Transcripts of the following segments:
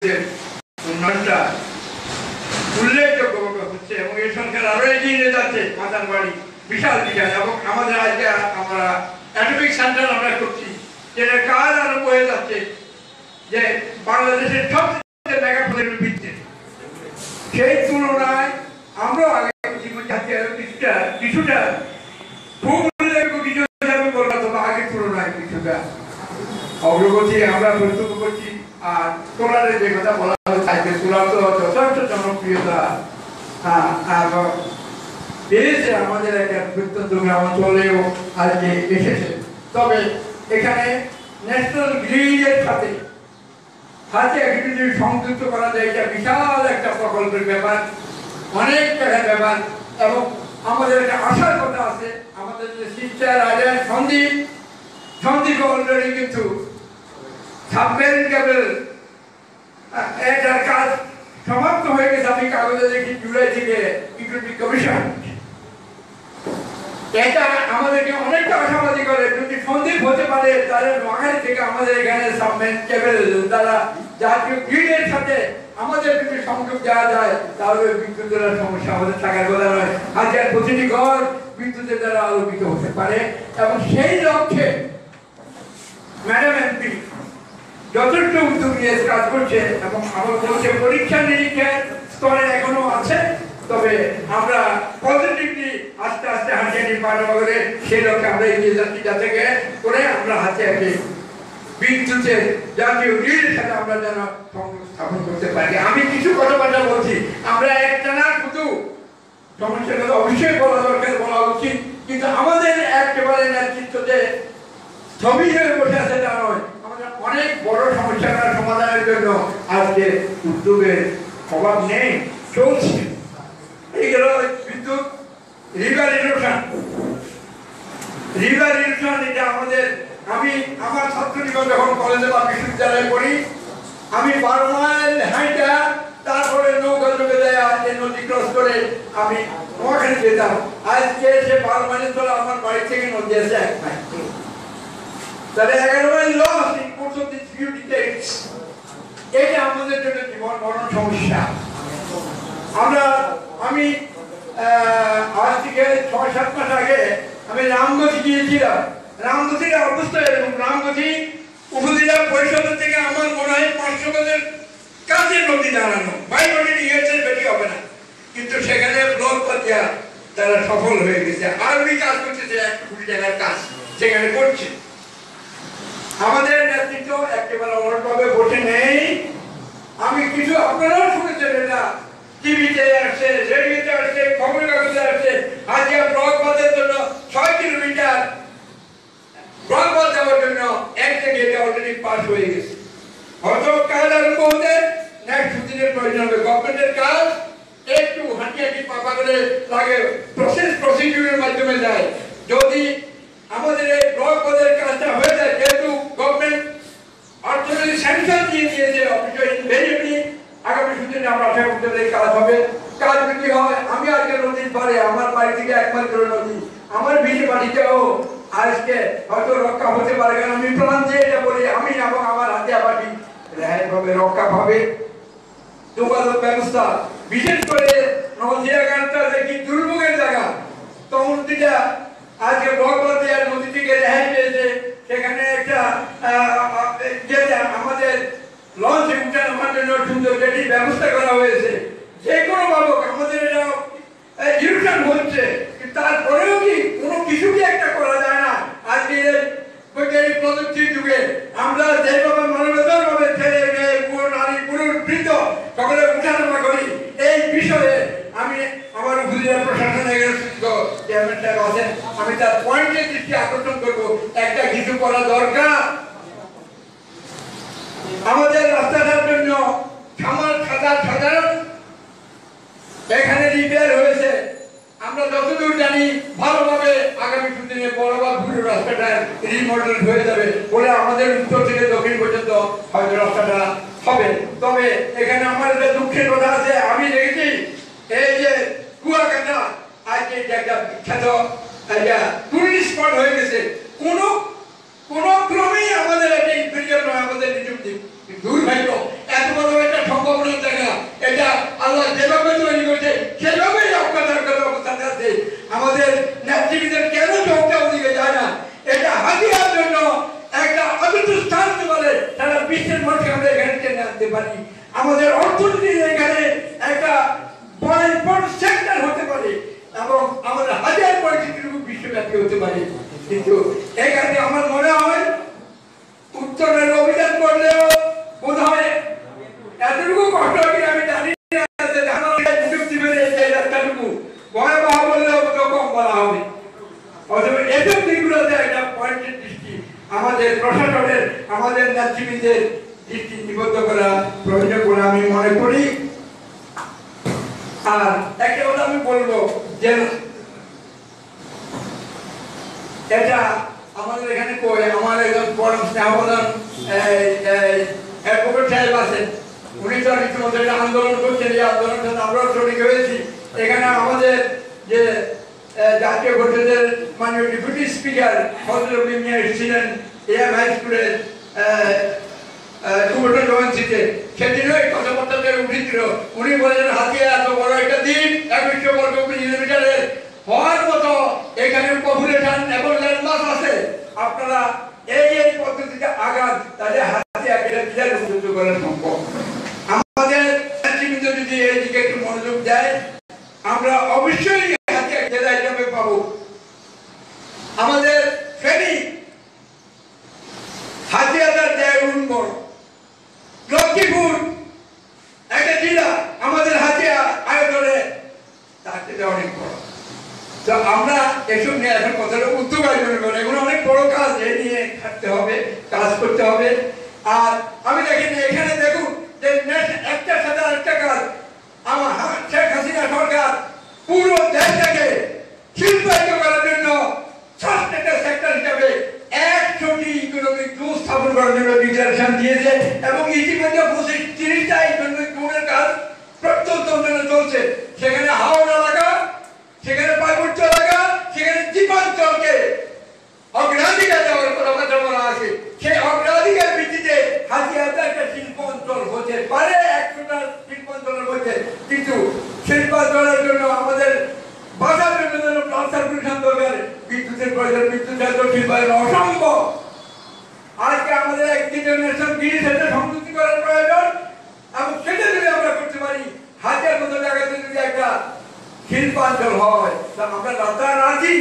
উন্নয়নটা উল্লেখযোগ্যভাবে হচ্ছে এবং এই সরকার আরো এগিয়ে নিয়ে যাচ্ছে মাতারবাড়ি বিশাল বিশাল এবং আমাদের আজকে আমরা অ্যাটমিক সেন্টার আমরা করছি যেটা কাজ আরম্ভ হয়ে যাচ্ছে যে বাংলাদেশের সবচেয়ে মেগা প্রজেক্টের ভিত্তিতে সেই তুলনায় আমরা আগে কিছুটা খুব উল্লেখযোগ্য কিছু হিসাবে বললাম তবে আগের তুলনায় কিছুটা অগ্রগতি আমরা মন্তব্য করছি। আর তোলারের যে কথা বলা হচ্ছে তোলার তো যথেষ্ট জনপ্রিয়তা পেয়েছে আমাদের একটা প্রত্যন্ত গ্রামাঞ্চলেও আজকে এসেছে। তবে এখানে ন্যাশনাল গ্রিডের সাথে একটু যদি সংযুক্ত করা যায় এটা বিশাল একটা প্রকল্পের ব্যাপার, অনেক টাকার ব্যাপার এবং আমাদের একটা আশার কথা আছে। আমাদের যে শিক্ষা রাজা সন্দীপ অলরেডি কিন্তু সাবমেরিন কেবল এটার কাজ সমাপ্ত হয়ে গেছে। আমি কাগজে দেখি জুলাই থেকে ইকোনমিক কমিশন এটা আমাদেরকে অনেকটা আশাবাদী করে। যদি সন্দীপ হতে পারে তাহলে নোয়াখালী থেকে আমাদের এখানে সাবমেরিন কেবল দ্বারা জাতীয় গ্রিডের সাথে আমাদের যদি সংযোগ দেওয়া যায় তাহলে বিদ্যুতের সমস্যা আমাদের থাকার কথা নয়। আজকের প্রতিটি ঘর বিদ্যুতের দ্বারা আলোকিত হতে পারে এবং সেই লক্ষ্যে ম্যাডাম এমপি যথেষ্ট উদ্যোগ নিয়ে কাজ করছে এবং আমার বলছে পরীক্ষা নিরীক্ষার স্তরে এখনো আছে। তবে আমরা পজিটিভলি আস্তে আস্তে হাঁটিয়ে করে সেই লক্ষ্যে আমরা এগিয়ে যাচ্ছি যাতে করে আমরা হাতে হাতে বিদ্যুতের জাতীয় গ্রিডের সাথে আমরা যেন সংযোগ স্থাপন করতে পারি। আমি কিছু কথাবার্তা বলছি, আমরা একটানা শুধু সমস্যার কথা অবশ্যই বলা দরকার, বলা উচিত, কিন্তু আমাদের একেবারে নেতৃত্ব যে স্থবির হয়ে বসে আছে তা নয়। আমাদের অনেক বড় সমস্যার সমাধানের জন্য আজকে উদ্যোগের অভাব নেই, চলছে। এই গেল বিদ্যুৎ রিভার ইরোশন এটা আমাদের আমার ছাত্র জীবন যখন কলেজে বা বিশ্ববিদ্যালয়ে পড়ি আমি 12 মাইল হাইটা তারপরে নৌকা যোগে দেয় নদী ক্রস করে আমি নোয়াখালী যেতাম। আজকে সে 12 মাইলের তোলা আমার বাড়ি থেকে নদী আছে 1 মাইল, তাহলে 11 mile loss in course of this few decades. এটা আমাদের জন্য জীবন মরণ সমস্যা। আমি আজ থেকে 6-7 মাস আগে আমি রামগতি গিয়েছিলাম। রামগতির অবস্থা এরকম, রামগতি উপজেলা পরিষদ থেকে আমার মনে হয় 500 গজের কাছে নদী দাঁড়ানো, 22 ইয়ের বেশি হবে না, কিন্তু সেখানে ব্লক পাতিয়া তারা সফল হয়ে গেছে। আরবি কাজ করতেছে 1 কোটি টাকার কাজ সেখানে করছে। আমাদের নেতৃত্ব একেবারে অনড়ভাবে বসে নেই। আমি কিছু আপনারাও শুনেছেন, এটা টিভিতে আসছে, রেডিওতে আসছে, খবরের কাগজে আসছে। আজকে ব্লক বাঁধের জন্য 6 কিলোমিটার ব্লক বাঁধ দেওয়ার জন্য এক থেকে এটা অলরেডি পাস হয়ে গেছে। হয়তো কাজ আরম্ভ হতে নেক্সট দিনের প্রয়োজন হবে। গভর্নমেন্টের কাজ একটু হাঁটি পাপা করে লাগে, প্রসিডিউরের মাধ্যমে যায়। যদি আমাদের এই ব্লক বাঁধের কাজটা হয়ে যায়, যেহেতু গভর্নমেন্ট অর্থনৈতিক স্যাংশন দিয়ে দিয়েছে অফিসিয়াল ইনভেরিয়েবলি আগামী সুদিনে আমরা আশা করতে এই কাজ হবে। কাজ যদি হয়, আমি আজকে নদীর পারে আমার বাড়ি থেকে 1 মাইল করে নদী, আমার ভিটে বাড়িতেও আজকে হয়তো রক্ষা হতে পারে। কারণ আমি প্রাণ দিয়ে এটা বলি, আমি এবং আমার হাতিয়া বাড়ি রেহাই ভাবে রক্ষা পাবে। যোগাযোগ ব্যবস্থা বিশেষ করে নদীয়াঘাটটা দেখি দুর্ভোগের জায়গা, তখন দিটা আজকে বরবাদ নদী থেকে রেহাই পেয়েছে। সেখানে একটা যেটা আমাদের লঞ্চ উঠানোর জন্য সুন্দর যেটি ব্যবস্থা করা হয়েছে। যে কোনো ভাবে আমাদের এটা ইরোশন হচ্ছে, তারপরেও কি কোনো কিছু কি একটা করা যায় না? আজকে বৈজ্ঞানিক প্রযুক্তির যুগে আমরা যেভাবে মানবেতর ভাবে ছেলে মেয়ে নারী পুরুষ বৃদ্ধ সকলে উঠানামা করি, এই বিষয়ে আমি আমার উপজেলা প্রশাসনের চেয়ারম্যান সাহেব আছেন, আমি তার পয়েন্টের দৃষ্টি আকর্ষণ করবো। একটা কিছু করা দরকার। আমাদের রাস্তাটার জন্য সাধারণ এখানে রিপেয়ার হয়েছে। আমরা যতদূর জানি ভালোভাবে আগামী সুদিনে বড়বাদ পুরো রাস্তাটা রিমডেল হয়ে যাবে বলে আমাদের উত্তর থেকে দক্ষিণ পর্যন্ত হয়তো রাস্তাটা হবে। তবে এখানে আমার একটা দুঃখের কথা আছে, আমি দেখেছি এই যে কুয়াকাটা আজকে একটা বিখ্যাত টুরিস্ট স্পট হয়ে গেছে। কোন ক্রমেই আমাদের একটা ইম্পেরিয়াল নয়, আমাদের দুর্ভাগ্য এত বড় একটা দিতে পারি, আমাদের অর্থনীতির এখানে একটা বড় সেক্টর হতে পারে এবং আমাদের হাজার পরিস্থিতির বিশ্বব্যাপী হতে পারে। কিন্তু এখানে আমার মনে হয় উত্তরের অভিযান করলেও বোধ হয় এতটুকু কষ্ট হবে আমি জানি না, সুযোগ দিবেন এই রাস্তাটুকু ভয়াবহ বললেও তো কম বলা হবে। অথবা এসব দিকগুলোতে একটা পয়েন্টের দৃষ্টি আমাদের প্রশাসনের, আমাদের নেতৃবৃন্দের দৃষ্টি নিবদ্ধ করা প্রয়োজন বলে আমি মনে করি। আর একটা কথা আমি বলবো যে এটা আমাদের এখানে কই আমার একজন পরম স্নেহপ্রধান অ্যাডভোকেট সাহেব আছেন, উনি তো রীতিমতো আন্দোলন করছেন, এই আন্দোলনের সাথে আমরাও শরিক হয়েছি। এখানে আমাদের যে জাতীয় পরিষদের মাননীয় ডেপুটি স্পিকার ফজলুল মিয়া এসেছিলেন এএম হাই স্কুলের টুকরো জয়ন্তীতে, সেদিনও এই কথাবার্তা উঠেছিল। উনি বলেছেন হাতিয়া এত বড় একটা দ্বীপ 2100 বর্গ কিলোমিটারের হওয়ার মতো এখানে পপুলেশন এবং ল্যান্ডমাস আছে, আপনারা এই পদ্ধতিতে আগান, তাহলে হাতিয়াকে বিদায় উন্নত করা সম্ভব। আমাদের নেতৃবৃন্দ যদি এই দিকে একটু মনোযোগ দেয় আমরা অবশ্যই হাতিয়া জেলা হিসাবে পাবো। আমাদের ফেনী হাতিয়াটার জায়গা বড়, লক্ষ্মীপুর একটা জেলা আমাদের হাতিয়া আয়তনে তার থেকে অনেক বড়। তো আমরা এসব নিয়ে এখন কথাটা উদ্যোগ আয়োজন করি, এগুলো অনেক বড় কাজ, এ নিয়ে থাকতে হবে, কাজ করতে হবে। আর আমি দেখি এখানে দেখুন যে একটার সাথে আরেকটা কাজ, আমার শেখ হাসিনা সরকার পুরো দেশটাকে শিল্পায়িত করার জন্য সাস্টেনেবল সেক্টর হিসাবে 100টি ইকোনমিক জোন স্থাপন করার জন্য ডিক্লারেশন দিয়েছে এবং ইতিমধ্যে 25-30টা ইকোনমিক জোনের কাজ প্রত্যন্ত অঞ্চলে চলছে। সেখানে হাওড় এলাকা, সেখানে পার্বত্য এলাকা, সেখানে দ্বীপাঞ্চলকে অগ্রাধিকার দেওয়ার কথা বলা আছে। সেই অগ্রাধিকার ভিত্তিতে হাতিয়াটা একটা শিল্প অঞ্চল হতে পারে 100টা শিল্প অঞ্চলের মধ্যে, কিন্তু শিল্পাঞ্চলের জন্য আমাদের বাজার জন্য ব্লক সার্কুলেশন দরকার, বিদ্যুতের প্রয়োজন, বিদ্যুৎ জাতীয় শিল্পায়ন অসম্ভব। আজকে আমাদের একদিনের ন্যাশনাল গ্রিড সেটা সংযুক্তি করার প্রয়োজন এবং সেটা যদি আমরা করতে পারি, হাজার মতো জায়গাতে যদি একটা শিল্পাঞ্চল হয় তা আমরা রাতারাতি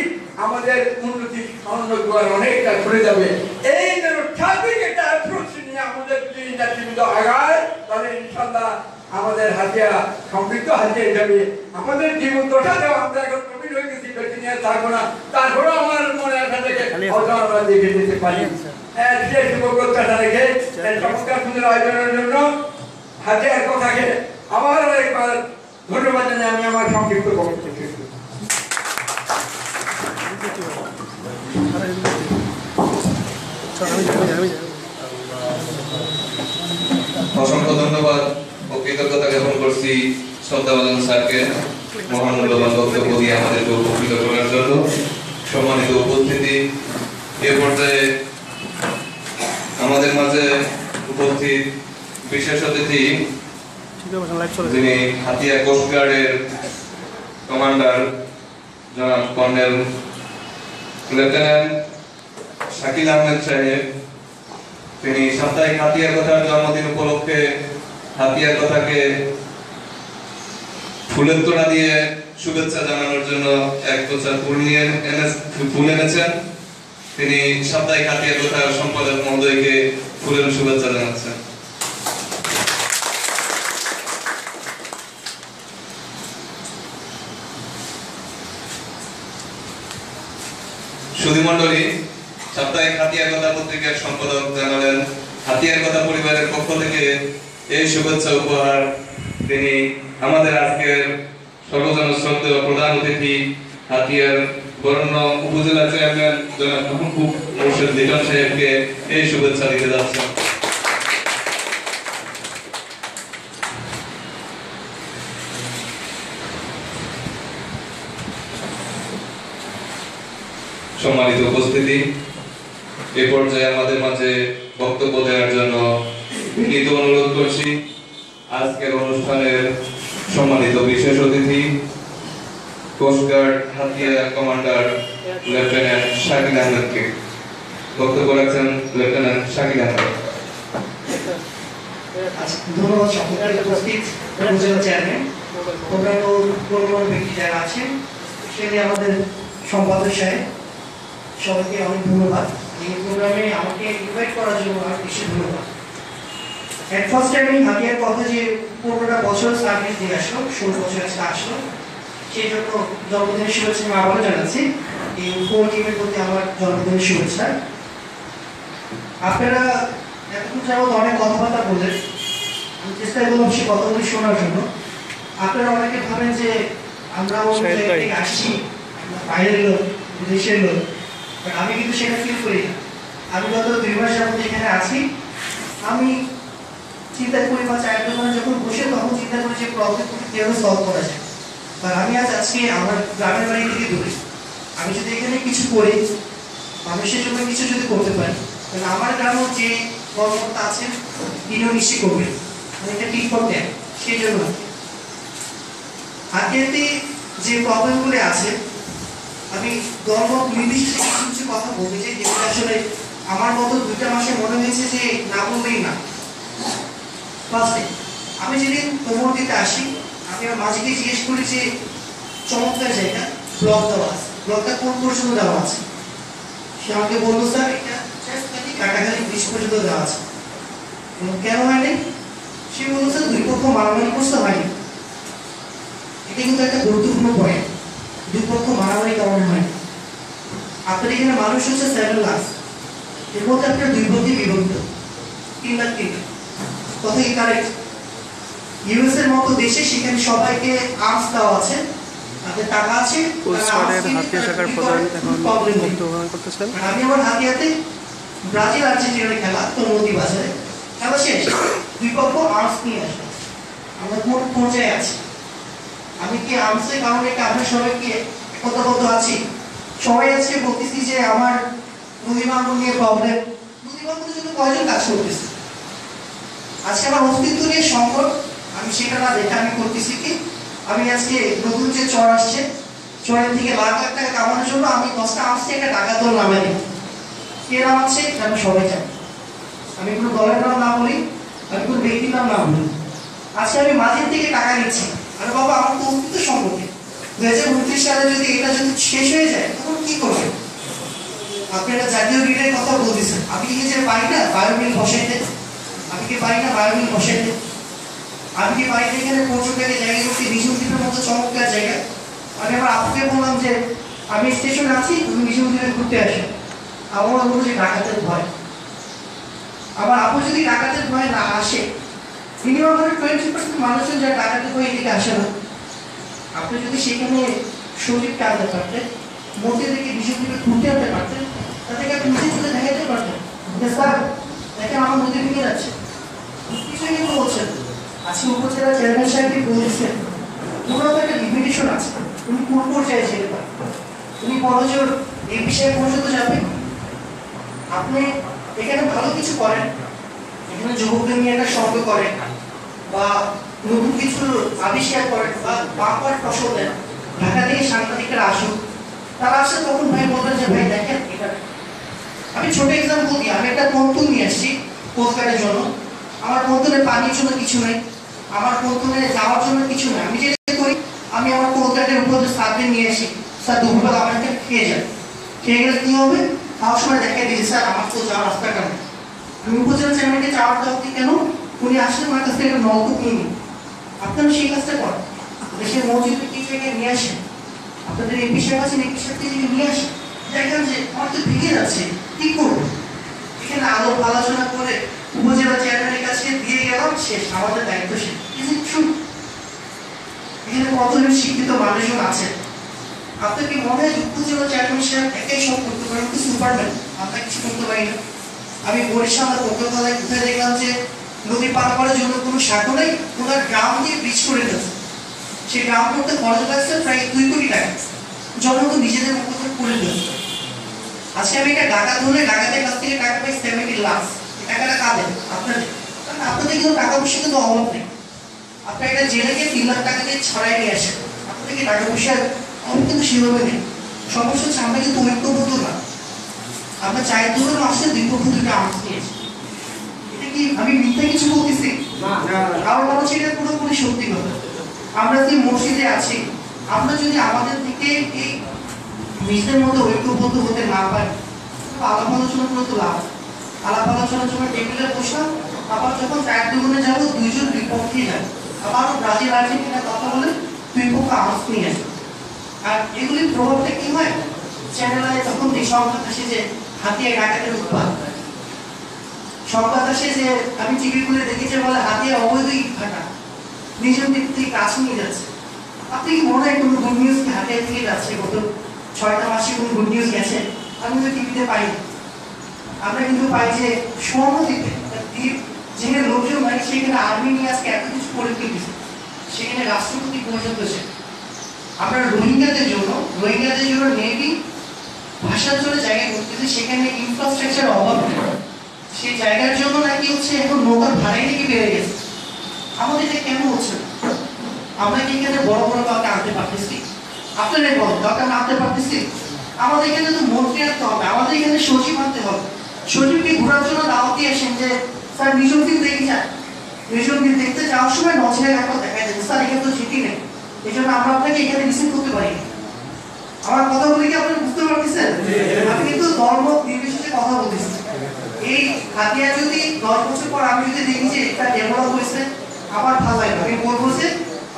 আমাদের উন্নতি অন্য দুয়ার অনেকটা ঘুরে যাবে। এই যেন সার্বিক একটা অ্যাপ্রোচ নিয়ে আমাদের যদি নেতৃবৃন্দ আগায়, তাহলে ইনশাল্লাহ আমাদের হাতিয়া সমৃদ্ধ হাতিয়া হিসাবে আমাদের জীবন দশাতেও আমরা এখন প্রবীণ হয়ে গেছি, বেশি নিয়ে থাকবো না, তারপরেও আমার মনে আসা থেকে হয়তো আমরা দেখে যেতে পারি। সেই শুভপ্রত্যাশা রেখে চমৎকার সুন্দর আয়োজনের জন্য হাতিয়ার কথাকে আবার একবার ধন্যবাদ জানিয়ে আমি আমার সংক্ষিপ্ত বক্তব্য শেষ করছি। অসংখ্য ধন্যবাদ ও কৃতজ্ঞতা জ্ঞাপন করছি শ্রদ্ধাভাজন স্যারকে মহান মূল্যবান বক্তব্য দিয়ে আমাদেরকে উপকৃত করার জন্য। সম্মানিত উপস্থিতি, এ পর্যায়ে আমাদের মাঝে উপস্থিত বিশেষ অতিথি যিনি হাতিয়া কোস্টগার্ডের কমান্ডার জনাব কর্নেল লেফটেন্যান্ট শাকিল আহমেদ সাহেব, তিনি সাপ্তাহিক হাতিয়ার কথার জন্মদিন উপলক্ষে হাতিয়ার কথাকে ফুলের তোড়া দিয়ে শুভেচ্ছা জানানোর জন্য এক প্রচার ফুল এনেছেন। তিনি সাপ্তাহিক হাতিয়ার কথার সম্পাদক মহোদয়কে ফুলের শুভেচ্ছা জানাচ্ছেন। সুধীমণ্ডলী, সাপ্তাহিক হাতিয়ার কথা পত্রিকার সম্পাদক জানালেন হাতিয়ার কথা পরিবারের পক্ষ থেকে এই শুভেচ্ছা উপহার তিনি আমাদের আজকের সর্বজন শ্রদ্ধেয় প্রধান অতিথি হাতিয়ার বরেণ্য উপজেলা চেয়ারম্যান জনাব মাহবুব মোর্শেদ লিটন সাহেবকে এই শুভেচ্ছা দিতে যাচ্ছেন। সম্মানিত উপস্থিতি, এ পর্যায়ে আমাদের মাঝে বক্তব্য দেওয়ার জন্য বিনীত অনুরোধ করছি আজকের অনুষ্ঠানের সম্মানিত বিশেষ অতিথি coast guard Hatiya commander lieutenant Shakil আহমেদকে। বক্তব্য রাখছেন লেফটেন্যান্ট শাকিল আহমেদ। ধন্যবাদ সকলকে উপস্থিত উপজেলা চেয়ারম্যান, অন্যান্য গণ্যমান্য ব্যক্তি যারা আছেন, সেখানে আমাদের সম্পাদক সাহেব, সবাইকে অনেক ধন্যবাদ। এই প্রোগ্রামে আমাকে ইনভাইট করার জন্য অনেক বেশি ধন্যবাদ। এট ফার্স্ট আমি হাতিয়ার কথা যে 15টা বছর সার্ভিস দিয়ে আসলো, 16 বছর আজকে আসলো, সেই জন্য জন্মদিনের শুভেচ্ছা আমি আবারও জানাচ্ছি। এই ফোর টিমের প্রতি আমার জন্মদিনের শুভেচ্ছা। আপনারা এতক্ষণ যাবত অনেক কথাবার্তা বললেন, আমি চেষ্টা করলাম সেই কথাগুলি শোনার জন্য। আপনারা অনেকে ভাবেন যে আমরা অন্য জায়গা থেকে আসছি, বাইরের লোক, বিদেশের লোক, বাট আমি কিন্তু সেটা ফিল করি না। আমি গত 2 মাস যাবত এখানে আছি, আমি চিন্তা করি বা চায়ের দোকানে যখন বসে তখন চিন্তা করি যে প্রবলেম কীভাবে সলভ করা যায়। আর আমি আজকে আমার গ্রামের বাড়ি থেকে দূরে, আমি যদি এখানে কিছু করি, মানুষের জন্য কিছু যদি করতে পারি, তাহলে আমার গ্রামেও যে কর্মকর্তা আছেন তিনিও নিশ্চয়ই করবেন, এটা ঠিক করতে। সেই জন্য হাতিয়াতে যে প্রবলেমগুলি আছে, আমি গর্ব নির্দিষ্ট কিছু কথা বলতে চাই, যেগুলো আসলে আমার মতো 2টা মাসে মনে হয়েছে যে না বললেই না। ফার্স্টে আমি যেদিন কোমর দিতে আসি, আমি আমার মাঝিকে জিজ্ঞেস করি যে চমৎকার জায়গা, ব্লক দেওয়া আছে, ব্লকটা কোন পর্যন্ত দেওয়া আছে? সে আমাকে বললো স্যার এটা কাটাখালি 20 পর্যন্ত দেওয়া আছে। কেন হয়নি? সে বললো স্যার 2 পক্ষ মারামারি করতে হয়নি। এটা কিন্তু একটা গুরুত্বপূর্ণ পয়েন্ট, 2 পক্ষ মারামারি কেমন হয়নি। আপনার এখানে মানুষ হচ্ছে 7 লাখ, এর মধ্যে আপনার 2 পক্ষই বিভক্ত, 3 লাখ 3 লাখ। কথা কি কারেক্ট? ইউএস এর মতো দেশে সেখানে সবাইকে আর্মস দেওয়া আছে, তাদের টাকা আছে, হাতিয়া শাখার প্রধান এখন বক্তব্য করতেছেন। আমি আমার হাতিয়াতে ব্রাজিল আর্জেন্টিনার খেলা তো নদী বাজারে খেলা শেষ, 2 পক্ষ আর্মস নিয়ে আসে। আমরা কোন পর্যায়ে আছি? আমি কি আর্মসের কারণে কি আমরা সবাইকে একতাবদ্ধ আছি? সবাই আজকে বলতেছি যে আমার নদী ভাঙন নিয়ে প্রবলেম, নদী ভাঙনের জন্য কয়জন কাজ করতেছে? আজকে আমার অস্তিত্ব নিয়ে সংকট, আমি সেটা না দেখে আমি করতেছি কি, আমি আজকে নতুন যে চর আসছে, চরের থেকে লাখ লাখ টাকা কামানোর জন্য আমি 10টা আর্মস থেকে একটা টাকা দল নামাই দিই। কে নামাচ্ছে আমি সবাই জানি, আমি কোনো দলের নাম না বলি, আমি কোনো ব্যক্তির নাম না বলি। আজকে আমি মাঝের থেকে টাকা নিচ্ছি, আরে বাবা আমার তো অস্তিত্ব সম্পর্কে 2029 সালে যদি এটা যদি শেষ হয়ে যায় তখন কি করবে? আপনি একটা জাতীয় গ্রিডের কথা বলতেছেন, আমি কি যে পারি না বায়োমিল বসাইতে? আমি কি পারি না বায়োমিল বসাইতে? আমি কি বাড়িতে এখানে পৌঁছটাকে জায়গা করছি নিঝুম দ্বীপের মতো চমৎকার জায়গা। আমি আমার আপুকে বললাম যে আমি স্টেশনে আছি, তুমি নিঝুম দ্বীপে ঘুরতে আসো। আমার বলবো যে ডাকাতের ভয়, আমার আপু যদি ডাকাতের ভয় না আসে, মিনিমাম 20% মানুষজন যারা ডাকাতের ভয় এদিকে আসে না। আপনি যদি সেখানে শরীরকে আনতে পারতেন, মধ্যে থেকে নিঝুম দ্বীপে ঘুরতে আনতে পারতেন, তাদেরকে আপনি নিজে চলে দেখাতে পারতেন যে স্যার দেখেন আমার নদী ভেঙে যাচ্ছে, কিছুই কিন্তু বলছেন। আজকে উপজেলা চেয়ারম্যান সাহেবকে বলেছেন ওনার তো একটা লিমিটেশন আছে, উনি কোন পর্যায়ে যেতে পারেন, উনি বড়জোর এই বিষয়ে পর্যন্ত যাবেন। আপনি এখানে ভালো কিছু করেন, এখানে যুবকদের নিয়ে একটা সঙ্গ করেন বা নতুন কিছু আবিষ্কার করেন বা বাপার ফসল দেন, ঢাকা থেকে সাংবাদিকরা আসুক, তারা আসে তখন ভাই বলবেন যে ভাই দেখেন এটা। আমি ছোট এক্সাম্পল দিই, আমি একটা পন্তুন নিয়ে আসছি কোস্টগার্ডের জন্য, আমার পন্তুনে পানির জন্য কিছু নেই, আমার পন্তুনে যাওয়ার জন্য কিছু নেই। আমি যেটা করি, আমি আমার কোস্টগার্ডের উপর সার্ভে নিয়ে আসি, স্যার দুপুরবেলা আমার একটা খেয়ে যান, খেয়ে গেলে কি হবে? খাওয়ার সময় দেখা দিয়েছি স্যার আমার তো যাওয়ার রাস্তাটা নেই। আমি উপজেলা চেয়ারম্যানকে চাওয়ার দেওয়া কেন? উনি আসলে আমার কাছ থেকে একটা নলকূপ নিয়ে নিন। আপনারা সেই কাজটা করেন, দেশের মসজিদে কি জায়গায় নিয়ে আসেন, আপনাদের এমপি সাহেব আছেন, এমপি সাহেবকে যদি নিয়ে আসেন, দেখেন যে আমার তো ভেঙে যাচ্ছে, কি করবো? এখানে আলো আলোচনা করে উপজেলা চেয়ারম্যানের কাছে দিয়ে গেলাম, শেষ, আমাদের দায়িত্ব শেষ। এখানে কতজন শিক্ষিত মানুষজন আছেন? আপনার কি মনে হয় উপজেলা চেয়ারম্যান সাহেব একাই সব করতে পারেন? তো সুপারম্যান, আমরা কিছু করতে পারি না। আমি বরিশাল কলকাতায় কোথায় দেখলাম যে নদী পার করার জন্য কোনো সাঁকো নেই, ওনার গ্রাম দিয়ে ব্রিজ করে দিয়েছে, সেই গ্রাম করতে খরচ লাগছে প্রায় 2 কোটি টাকা, জনগণ নিজেদের মতো করে দিয়েছে। আজকে আমি একটা ডাকাত ধরে ডাকাতের কাছ থেকে টাকা পাই 70 লাখ, টাকাটা কাদের? আপনাদের। কারণ আপনাদের কিন্তু টাকা পয়সা কিন্তু অভাব নেই, আপনার একটা জেলে গিয়ে 3 লাখ টাকা দিয়ে ছড়াই নিয়ে আসেন, আপনাদের কি টাকা পয়সার অভাব কিন্তু সেভাবে নেই। সমস্যা হচ্ছে আমরা কিন্তু ঐক্যবদ্ধ না, আমরা চায়ের দোকানে আসলে 2 পক্ষ 2টা আর্মস নিয়েছি, এটা কি কি আমি মিথ্যা কিছু বলতেছি? কারণ হচ্ছে এটা পুরোপুরি সত্যি কথা। আমরা যে মসজিদে আছি, আমরা যদি আমাদের দিকে এই নিজেদের মধ্যে ঐক্যবদ্ধ হতে না পারি, আলাপ আলোচনা করে তো লাভ। আলাপ আলোচনার জন্য টেবিলে বসলাম, আবার যখন চার দুগুণে যাবো দুইজন বিপক্ষেই যাবে, আবারও ব্রাজিল আর্জেন্টিনা কথা বলে দুই পক্ষ আওয়াজ নিয়ে আসবে। আর এগুলির প্রভাবটা কি হয়, চ্যানেলে যখন এই সংবাদ আসে যে হাতিয়ার ডাকাতের উৎপাদ, সংবাদ আসে যে আমি টিভি খুলে দেখেছি বলে হাতিয়ার অবৈধ ইট ভাটা নিজের দিক থেকে কাজ নিয়ে যাচ্ছে। আপনি কি মনে হয় কোনো গুড নিউজ কি হাতিয়ার থেকে যাচ্ছে? গত 6টা মাসে কোনো গুড নিউজ গেছে? আমি তো টিভিতে পাই। আমরা কিন্তু পাই যে স্বর্ণদ্বীপে দ্বীপ যেখানে লোকজন নাই সেখানে আর্মি নিয়ে আজকে এত কিছু করে দিচ্ছে, সেখানে রাষ্ট্রপতি পর্যন্ত এসে আমরা রোহিঙ্গাদের জন্য নেভি ভাষার জন্য জায়গা করতেছে, সেখানে ইনফ্রাস্ট্রাকচার অভাব নেই, সেই জায়গার জন্য নাকি হচ্ছে এখন নৌকার ভাড়াই নাকি বেড়ে গেছে। আমাদের এটা কেন হচ্ছে? আমরা কি এখানে বড় বড় কাউকে আনতে পারতেছি? আপনারা বল কাউকে আনতে পারতেছি? আমাদের এখানে তো মন্ত্রী আনতে হবে, আমাদের এখানে সচিব আনতে হবে। সচিবকে ঘোরার জন্য দাওয়াত দিয়ে আসেন যে স্যার নিজন দিন দেখে যান, নিজন দিন দেখতে যাওয়ার সময় নজরে একটা দেখা যায় স্যার এখানে তো চিঠি নেই, এই জন্য আমরা আপনাকে এখানে রিসিভ করতে পারি। আমার কথা বলে কি আপনি বুঝতে পারতেছেন? আমি কিন্তু ধর্ম নির্বিশেষে কথা বলতেছি। এই হাতিয়া যদি 10 বছর পর আমি যদি দেখি যে এটা ডেভেলপ হয়েছে, আবার ভালো লাগবে, আমি বলবো যে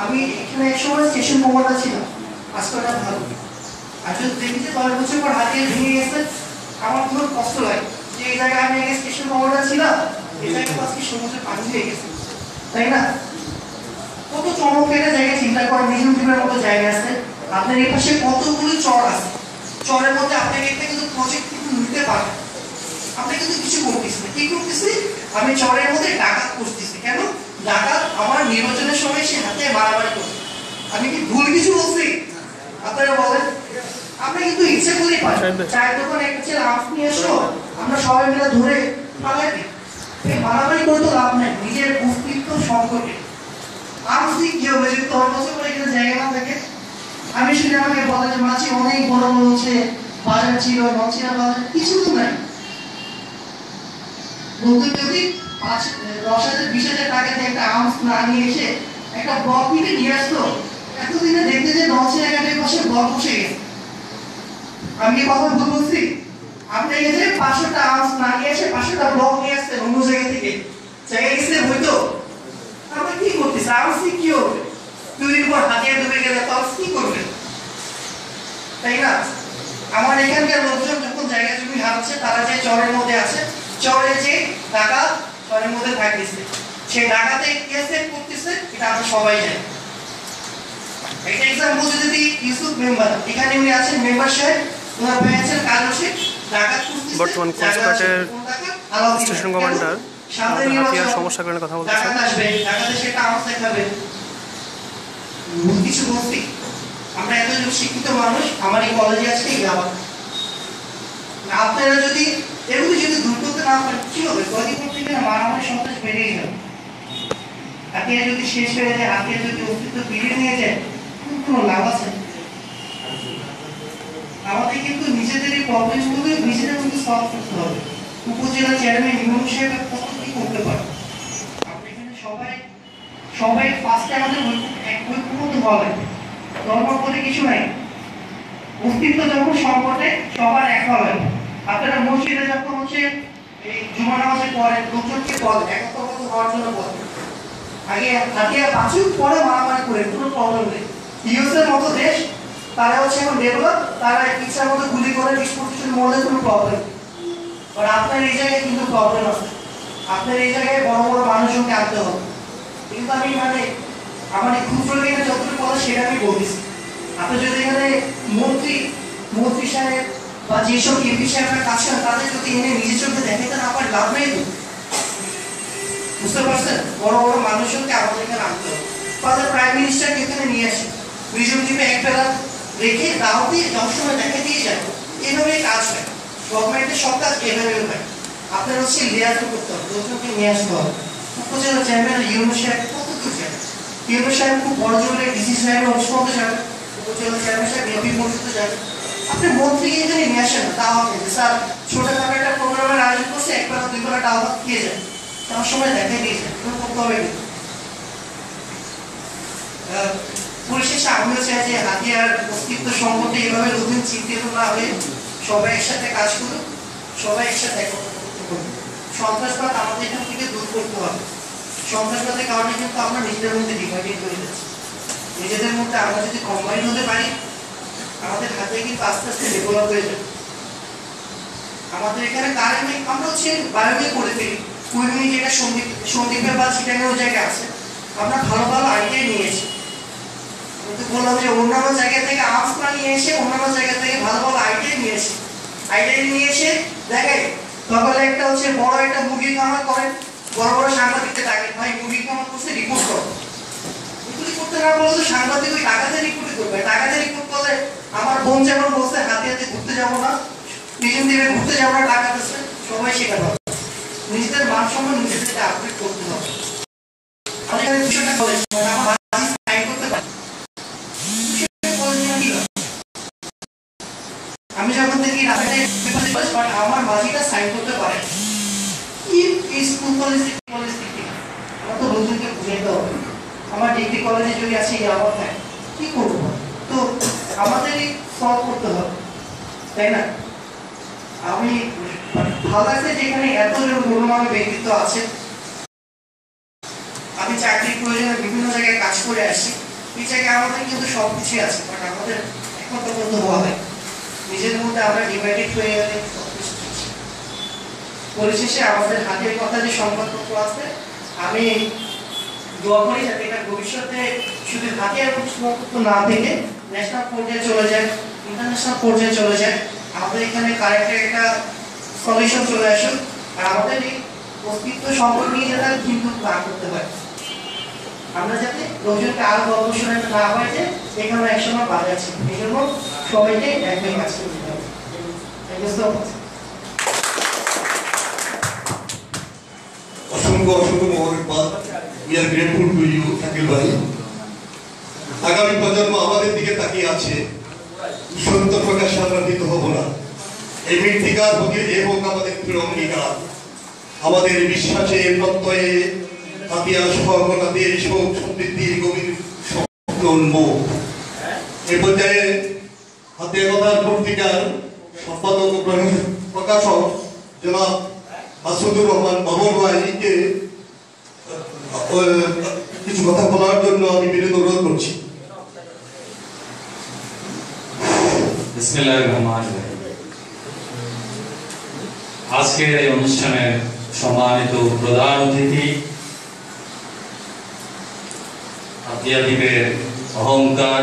আমি এখানে এক সময় স্টেশন কমান্ডার ছিলাম, আজকালটা ভালো। আর যদি দেখি যে 10 বছর পর হাতিয়া ভেঙে গেছে, আমার খুব কষ্ট লাগে যে এই জায়গায় আমি আগে স্টেশন কমান্ডার ছিলাম, এই জায়গায় আজকে সমুদ্রে পানি হয়ে গেছে, তাই না? কত চমৎকার জায়গা চিন্তা করেন, নিজের জীবনের মতো জায়গা আছে, আপনার এই পাশে কতগুলো চর আছে, চরের মধ্যে আপনাকে একটা কিন্তু প্রজেক্ট কিন্তু নিতে পারেন। আপনি কিন্তু কিছু করতেছি, কি করতেছি? আমি চরের মধ্যে ডাকাত করতেছি। কেন ডাকাত? আমার নির্বাচনের সময় সে হাতে মারামারি করছে। আমি কি ভুল কিছু বলছি? আপনারা বলেন। আমরা কিন্তু ইচ্ছে করেই পাই, চায়ের দোকানে একটা ছেলে আর্মস নিয়ে এসো, আমরা সবাই মিলে ধরে পালাই দিই। এই মারামারি করে তো লাভ নেই, নিজের অস্তিত্ব সংকটে। আর্মস দিয়ে কি হবে যদি 10 বছর পরে এখানে জায়গা না থাকে? আমি শুনে আমাকে বলে যে মাঝে অনেক বড় বড় হচ্ছে বাজার ছিল, নচিরা বাজার, কিছু তো নাই। নতুন যদি 10,000-20,000 টাকা দিয়ে একটা আর্মস না নিয়ে এসে একটা ব্লক নিয়ে আসতো, এতদিনে দেখতে যে নচিরা ঘাটের পাশে ব্লক বসে গেছে। আমি কি কথা ভুল বলছি? আপনি এই যে 500টা আর্মস না নিয়ে এসে 500টা ব্লক নিয়ে আসতেন অন্য জায়গা থেকে, জায়গা গেছে হইতো? আমরা কি করতেছি? আর্মস কি হবে? 2 দিন পর হাতিয়ার ডুবে গেলে তো কি করবেন, তাই না? আমার এখানকার লোকজন যখন জায়গা জমি হারাচ্ছে, তারা যে চরের মধ্যে আছে, চরে যে ডাকাত চরের মধ্যে থাকতেছে, সেই ডাকাতে কেসে করতেছে, এটা আমরা সবাই জানি। একটা এক্সাম্পল যদি ইউসুফ মেম্বার, এখানে উনি আছেন মেম্বার সাহেব, ওনার ভাই আছেন কাজী শেখ, ডাকাত করতেছে, বর্তমান কোস্টগার্ডের স্টেশন কমান্ডার হাতিয়ার সমস্যা কারণে কথা বলতেছেন। ডাকাত আসবে, ডাকাতে সেটা আওয়াজ দেখাবে, ভুল কিছু বলছি? আমরা এতজন শিক্ষিত মানুষ, আমার এই কলেজে আজকে এই দাওয়াত। আপনারা যদি এগুলো যদি দূর করতে না পারেন কি হবে? গদিপুর থেকে মারামারি সন্ত্রাস বেড়েই যাবে। হাতিয়ার যদি শেষ হয়ে যায়, হাতিয়ার যদি অস্তিত্ব ফিরিয়ে নিয়ে যায়, কোনো লাভ আছে? আমাদের কিন্তু নিজেদের এই প্রবলেমগুলো নিজেদের কিন্তু সলভ করতে হবে। উপজেলা চেয়ারম্যান ইমাম সাহেব কত কি করতে পারে? আপনি এখানে সবাই ফার্স্টে আমাদের ঐক্যবদ্ধ হওয়া লাগবে। ধর্ম বলে কিছু নাই, অস্তিত্ব যখন সংকটে সবার এক হওয়া লাগবে। আপনারা মসজিদে যখন হচ্ছে এই জুমা নামাজে পড়েন, লোকজনকে বল একত্রবদ্ধ হওয়ার জন্য বল, আগে হাতিয়া বাঁচুক পরে মারামারি করে, কোনো প্রবলেম নেই। ইউএসের মতো দেশ, তারা হচ্ছে এখন ডেভেলপ, তারা ইচ্ছার মতো গুলি করে ডিসপোজিশন মনে কোনো প্রবলেম। আর আপনার এই জায়গায় কিন্তু প্রবলেম আছে, আপনার এই জায়গায় বড় বড় মানুষজনকে আনতে হবে। কিন্তু আমি আমার এই ক্ষুদ্র জ্ঞানে যতটুকু কথা সেটা আমি বলতেছি। আপনি যদি এখানে মন্ত্রী সাহেব বা যেসব এমপি সাহেবের কাছে তাদের যদি এনে নিজের চোখে দেখাতে না পারে, লাভ নেই তো। বুঝতে পারছেন? বড় বড় মানুষজনকে আমাদের এখানে আনতে হবে। তাদের প্রাইম মিনিস্টারকে এখানে নিয়ে আসে, দুইজন টিমে এক বেলা রেখে দাও দিয়ে যাওয়ার সময় দেখা দিয়ে যায়। এভাবে কাজ হয়, গভর্নমেন্টের সব কাজ এভাবে হয়। আপনার হচ্ছে লিয়াজও করতে হবে, লোকজনকে নিয়ে আসতে হবে। উপজেলা চেয়ারম্যান ইউনো সাহেব কত দূর যাবে? ইউনো সাহেব খুব বড় জোরে ডিসি সাহেব অংশগ্রহণে যাবে, উপজেলা চেয়ারম্যান সাহেব এমপি পরিষদে যাবে। আপনি মন্ত্রীকে এখানে নিয়ে আসেন না, তাও হবে স্যার ছোটখাটো একটা প্রোগ্রামের আয়োজন করছে, একবেলা 2 বেলা টাকা খেয়ে যায়, তার সময় দেখাই দিয়েছে করতে হবে পরিশেষে আমিও চাই যে হাতিয়ার অস্তিত্ব সম্পর্কে এভাবে নতুন চিন্তিত না হয়ে সবাই একসাথে কাজ করুক, সবাই একসাথে একত্রিত করুক। সন্ত্রাসবাদ আমাদের এখান থেকে দূর করতে হবে। সন্ত্রাসবাদের কারণে কিন্তু আমরা নিজেদের মধ্যে ডিভাইডেড হয়ে যাচ্ছি। নিজেদের মধ্যে আমরা যদি কম্বাইন হতে পারি, আমাদের হাতে কিন্তু আস্তে আস্তে ডেভেলপ হয়ে যাবে। আমাদের এখানে কারেন্ট নেই, আমরা হচ্ছে বায়োকে করে ফেলি। কুইমিনি যেটা সন্দীপের বা চিটাঙ্গের জায়গায় আছে, আমরা ভালো ভালো আইডিয়া নিয়েছি। কিন্তু বললাম যে অন্যান্য জায়গা থেকে আর্টস না নিয়ে এসে অন্যান্য জায়গা থেকে ভালো ভালো আইডিয়া নিয়ে এসে দেখাই। সকালে একটা হচ্ছে বড় একটা মুরগির খামার করেন, বড় বড় সাংবাদিককে ডাকেন, ভাই মুরগির খামার করছে রিপোর্ট করো। রিপোর্ট করতে না বলে তো সাংবাদিক ওই টাকাতে রিপোর্ট করবে। টাকাতে রিপোর্ট করলে আমার বোন যেমন বলছে হাতে হাতে ঘুরতে যাবো না, নিজের দিকে ঘুরতে যাবো না, টাকা দিচ্ছে, সবাই শেখাতে হবে। নিজেদের মান সম্মান নিজেদেরকে আপডেট করতে হবে। বিষয়টা বলে আমার সাইন করতে পারি, আমি যখন দেখি আমার মাঝিটা সাইন করতে পারে, স্কুল কলেজ আমার তো নতুনকে বুঝাইতে হবে। আমার ডিগ্রি কলেজে যদি আছে এই অবস্থায় কি করবো? তো আমাদেরই সলভ করতে হবে, তাই না? আমি ভালো লাগছে যেখানে এতজন গণ্যমান্য ব্যক্তিত্ব আছে। আমি চাকরির প্রয়োজনে বিভিন্ন জায়গায় কাজ করে আসি। এই জায়গায় আমাদের কিন্তু সবকিছুই আছে, বাট আমাদের একমাত্র বন্ধু হওয়া হয়। নিজের মধ্যে আমরা ডিভাইডেড হয়ে গেলে পরিশেষে আমাদের হাতের কথা যে সম্পর্ক আছে, আমি দোয়া করি যাতে এটা ভবিষ্যতে শুধু হাতিয়ার সম্পর্ক না থেকে ন্যাশনাল পর্যায়ে চলে যায়, ইন্টারন্যাশনাল পর্যায়ে চলে যায়। আমাদের এখানে কারেক্টের একটা সলিউশন চলে আসুক, আর আমাদের এই অস্তিত্ব সম্পর্ক নিয়ে যাতে কিন্তু না করতে হয়। আমরা যাতে লোকজনকে আরো গল্প শোনাতে না হয় যে এখানে একসময় বাধা ছিল। এই জন্য সবাইকে একই কাজ করতে হবে। অসংখ্য মোবারকবাদ। We are grateful to you, Shakil ভাই। আগামী প্রজন্ম আমাদের দিকে তাকিয়ে আছে, সত্য প্রকাশ আমরা দিতে হব না। এই মৃত্তিকার প্রতি এবং আমাদের দৃঢ় অঙ্গীকার, আমাদের বিশ্বাসে প্রত্যয়ে হাতিয়ার সহকতাতে শোক সমৃদ্ধির গভীর উন্মুখ। এ পর্যায়ে হাতিয়ার কথার পত্রিকার সম্পাদক প্রকাশক জনাব মাসুদুর রহমান বাবর ভাইকে কিছু কথা বলার জন্য আমি বিনীত অনুরোধ করছি। বিসমিল্লাহির রহমানির রহিম। আজকের এই অনুষ্ঠানের সম্মানিত প্রধান অতিথি, হাতিয়া দ্বীপের অহংকার,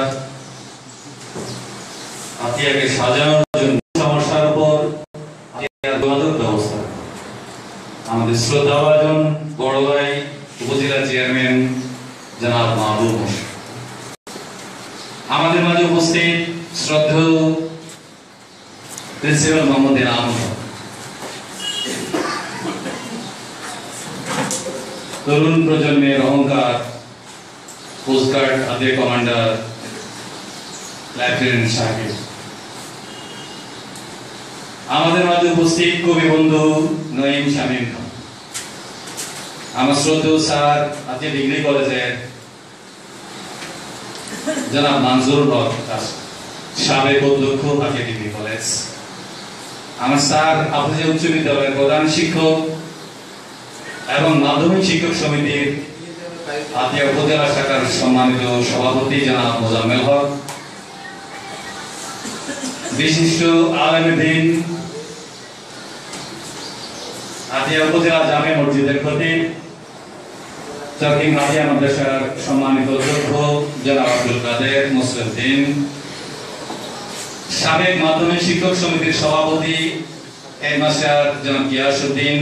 হাতিয়াকে সাজানোর জন্য সমস্যার উপর যোগাযোগ ব্যবস্থা, আমাদের শ্রদ্ধাভাজন বড় ভাই উপজেলা চেয়ারম্যান জনাব মাহবুব হোসেন, আমাদের মাঝে উপস্থিত শ্রদ্ধেয় প্রিন্সিপাল মোহাম্মদ এনাম, তরুণ প্রজন্মের অহংকার কোস্টগার্ড হাতিয়ার কমান্ডার লেফটেন্যান্ট সাহেব, আমাদের মাঝে উপস্থিত কবি বন্ধু নঈম শামীম খান, আমার শ্রদ্ধেয় স্যার হাতিয়া ডিগ্রি কলেজের জনাব মানজুর হক, সাবেক অধ্যক্ষ হাতিয়া ডিগ্রি কলেজ, আমার স্যার হাফেজা উচ্চ বিদ্যালয়ের প্রধান শিক্ষক এবং মাধ্যমিক শিক্ষক সমিতির হাতিয়া উপজেলা শাখার সম্মানিত সভাপতি জনাব মোজাম্মেল হক, বিশিষ্ট আলেম দ্বীন হাতিয়া উপজেলা জামে মসজিদের খতিব, চরকিং হাতিয়া মাদ্রাসার সম্মানিত অধ্যক্ষ জনাব আব্দুল কাদের মুসলিউদ্দিন, সাবেক মাধ্যমিক শিক্ষক সমিতির সভাপতি হেডমাস্টার জনাব গিয়াসউদ্দিন,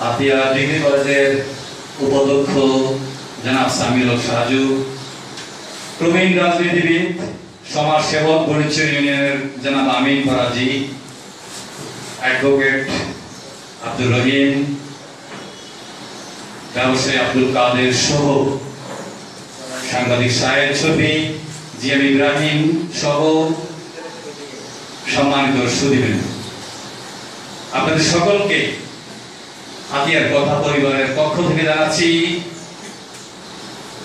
হাতিয়া ডিগ্রি কলেজের উপাধ্যক্ষ জনাব সামিল হক সাজু, প্রবীণ রাজনীতিবিদ সমাজ সেবক বরিচর ইউনিয়নের জনাব আমিন ফরাজি, অ্যাডভোকেট আব্দুর রহিম, ব্যবসায়ী আব্দুল কাদের সহ সাংবাদিক সাহেব ছবি জিএম ইব্রাহিম সহ সম্মানিত সুধীবৃন্দ, আপনাদের সকলকে হাতিয়ার কথা পরিবারের পক্ষ থেকে জানাচ্ছি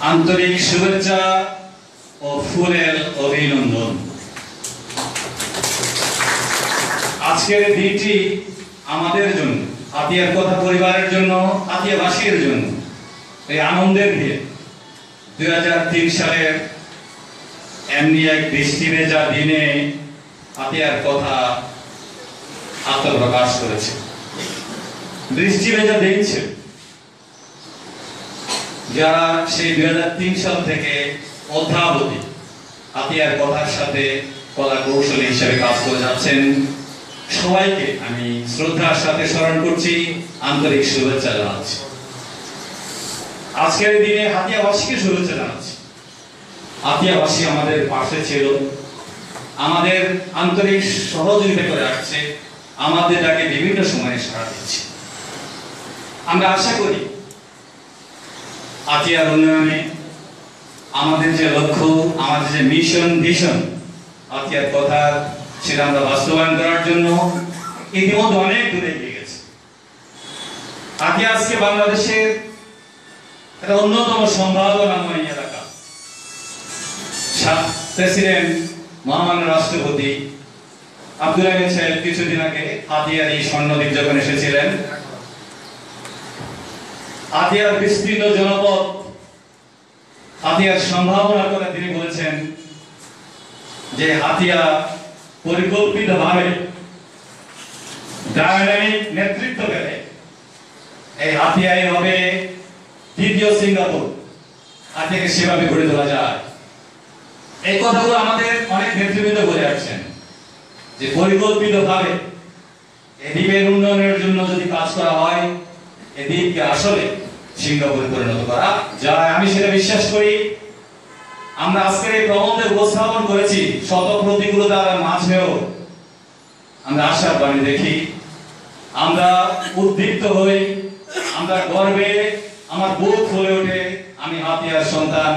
আন্তরিক শুভেচ্ছা ও ফুলেল অভিনন্দন। আজকের দিনটি আমাদের জন্য, হাতিয়ার কথা পরিবারের জন্য, হাতিয়াবাসীর জন্য এই আনন্দের দিন। 2003 সালের এমনি এক বৃষ্টি ভেজা দিনে হাতিয়ার কথা আত্মপ্রকাশ করেছে। বৃষ্টি ভেজা দিন ছিল, যারা সেই 2003 সাল থেকে অদ্যাবধি হাতিয়ার কথার সাথে কলা কৌশলী হিসেবে কাজ করে যাচ্ছেন, সবাইকে আমি শ্রদ্ধার সাথে স্মরণ করছি, আন্তরিক শুভেচ্ছা জানাচ্ছি। আজকের দিনে হাতিয়াবাসীকে শুভেচ্ছা জানাচ্ছি। হাতিয়াবাসী আমাদের পাশে ছিল, আমাদের আন্তরিক সহযোগিতা করে আসছে, আমাদের ডাকে বিভিন্ন সময়ে সাড়া দিচ্ছে। আমরা আশা করি হাতিয়ার উন্নয়নে আমাদের যে লক্ষ্য, আমাদের যে মিশন ভিশন হাতিয়ার কথা, সেটা আমরা বাস্তবায়ন করার জন্য ইতিমধ্যে অনেক দূরে এগিয়ে গেছে। হাতিয়া আজকে বাংলাদেশের একটা অন্যতম সম্ভাবনাময় এলাকা। প্রেসিডেন্ট মহামান্য রাষ্ট্রপতি আব্দুল হামিদ সাহেব কিছুদিন আগে হাতিয়ার এই স্বর্ণদ্বীপ যখন এসেছিলেন, হাতিয়ার বিস্তীর্ণ জনপদ, হাতিয়ার সম্ভাবনার কথা তিনি বলেছেন যে হাতিয়া পরিকল্পিতভাবে ডায়নামিক নেতৃত্ব পেলে এই হাতিয়াই হবে দ্বিতীয় সিঙ্গাপুর। হাতিয়াকে সেভাবে গড়ে তোলা যায়। এই কথাগুলো আমাদের অনেক নেতৃবৃন্দ বলে আসছেন যে পরিকল্পিতভাবে এই দ্বীপের উন্নয়নের জন্য যদি কাজ করা হয়, এই দ্বীপকে আসলে সিঙ্গাপুরে পরিণত করা যায়। আমি সেটা বিশ্বাস করি। আমরা আজকের এই প্রবন্ধে উপস্থাপন করেছি, শত প্রতিকূলতার মাঝেও আমরা আশার বাণী দেখি, আমরা উদ্দীপ্ত হই, আমরা গর্বে আমার বুক ফুলে ওঠে। আমি হাতিয়ার সন্তান,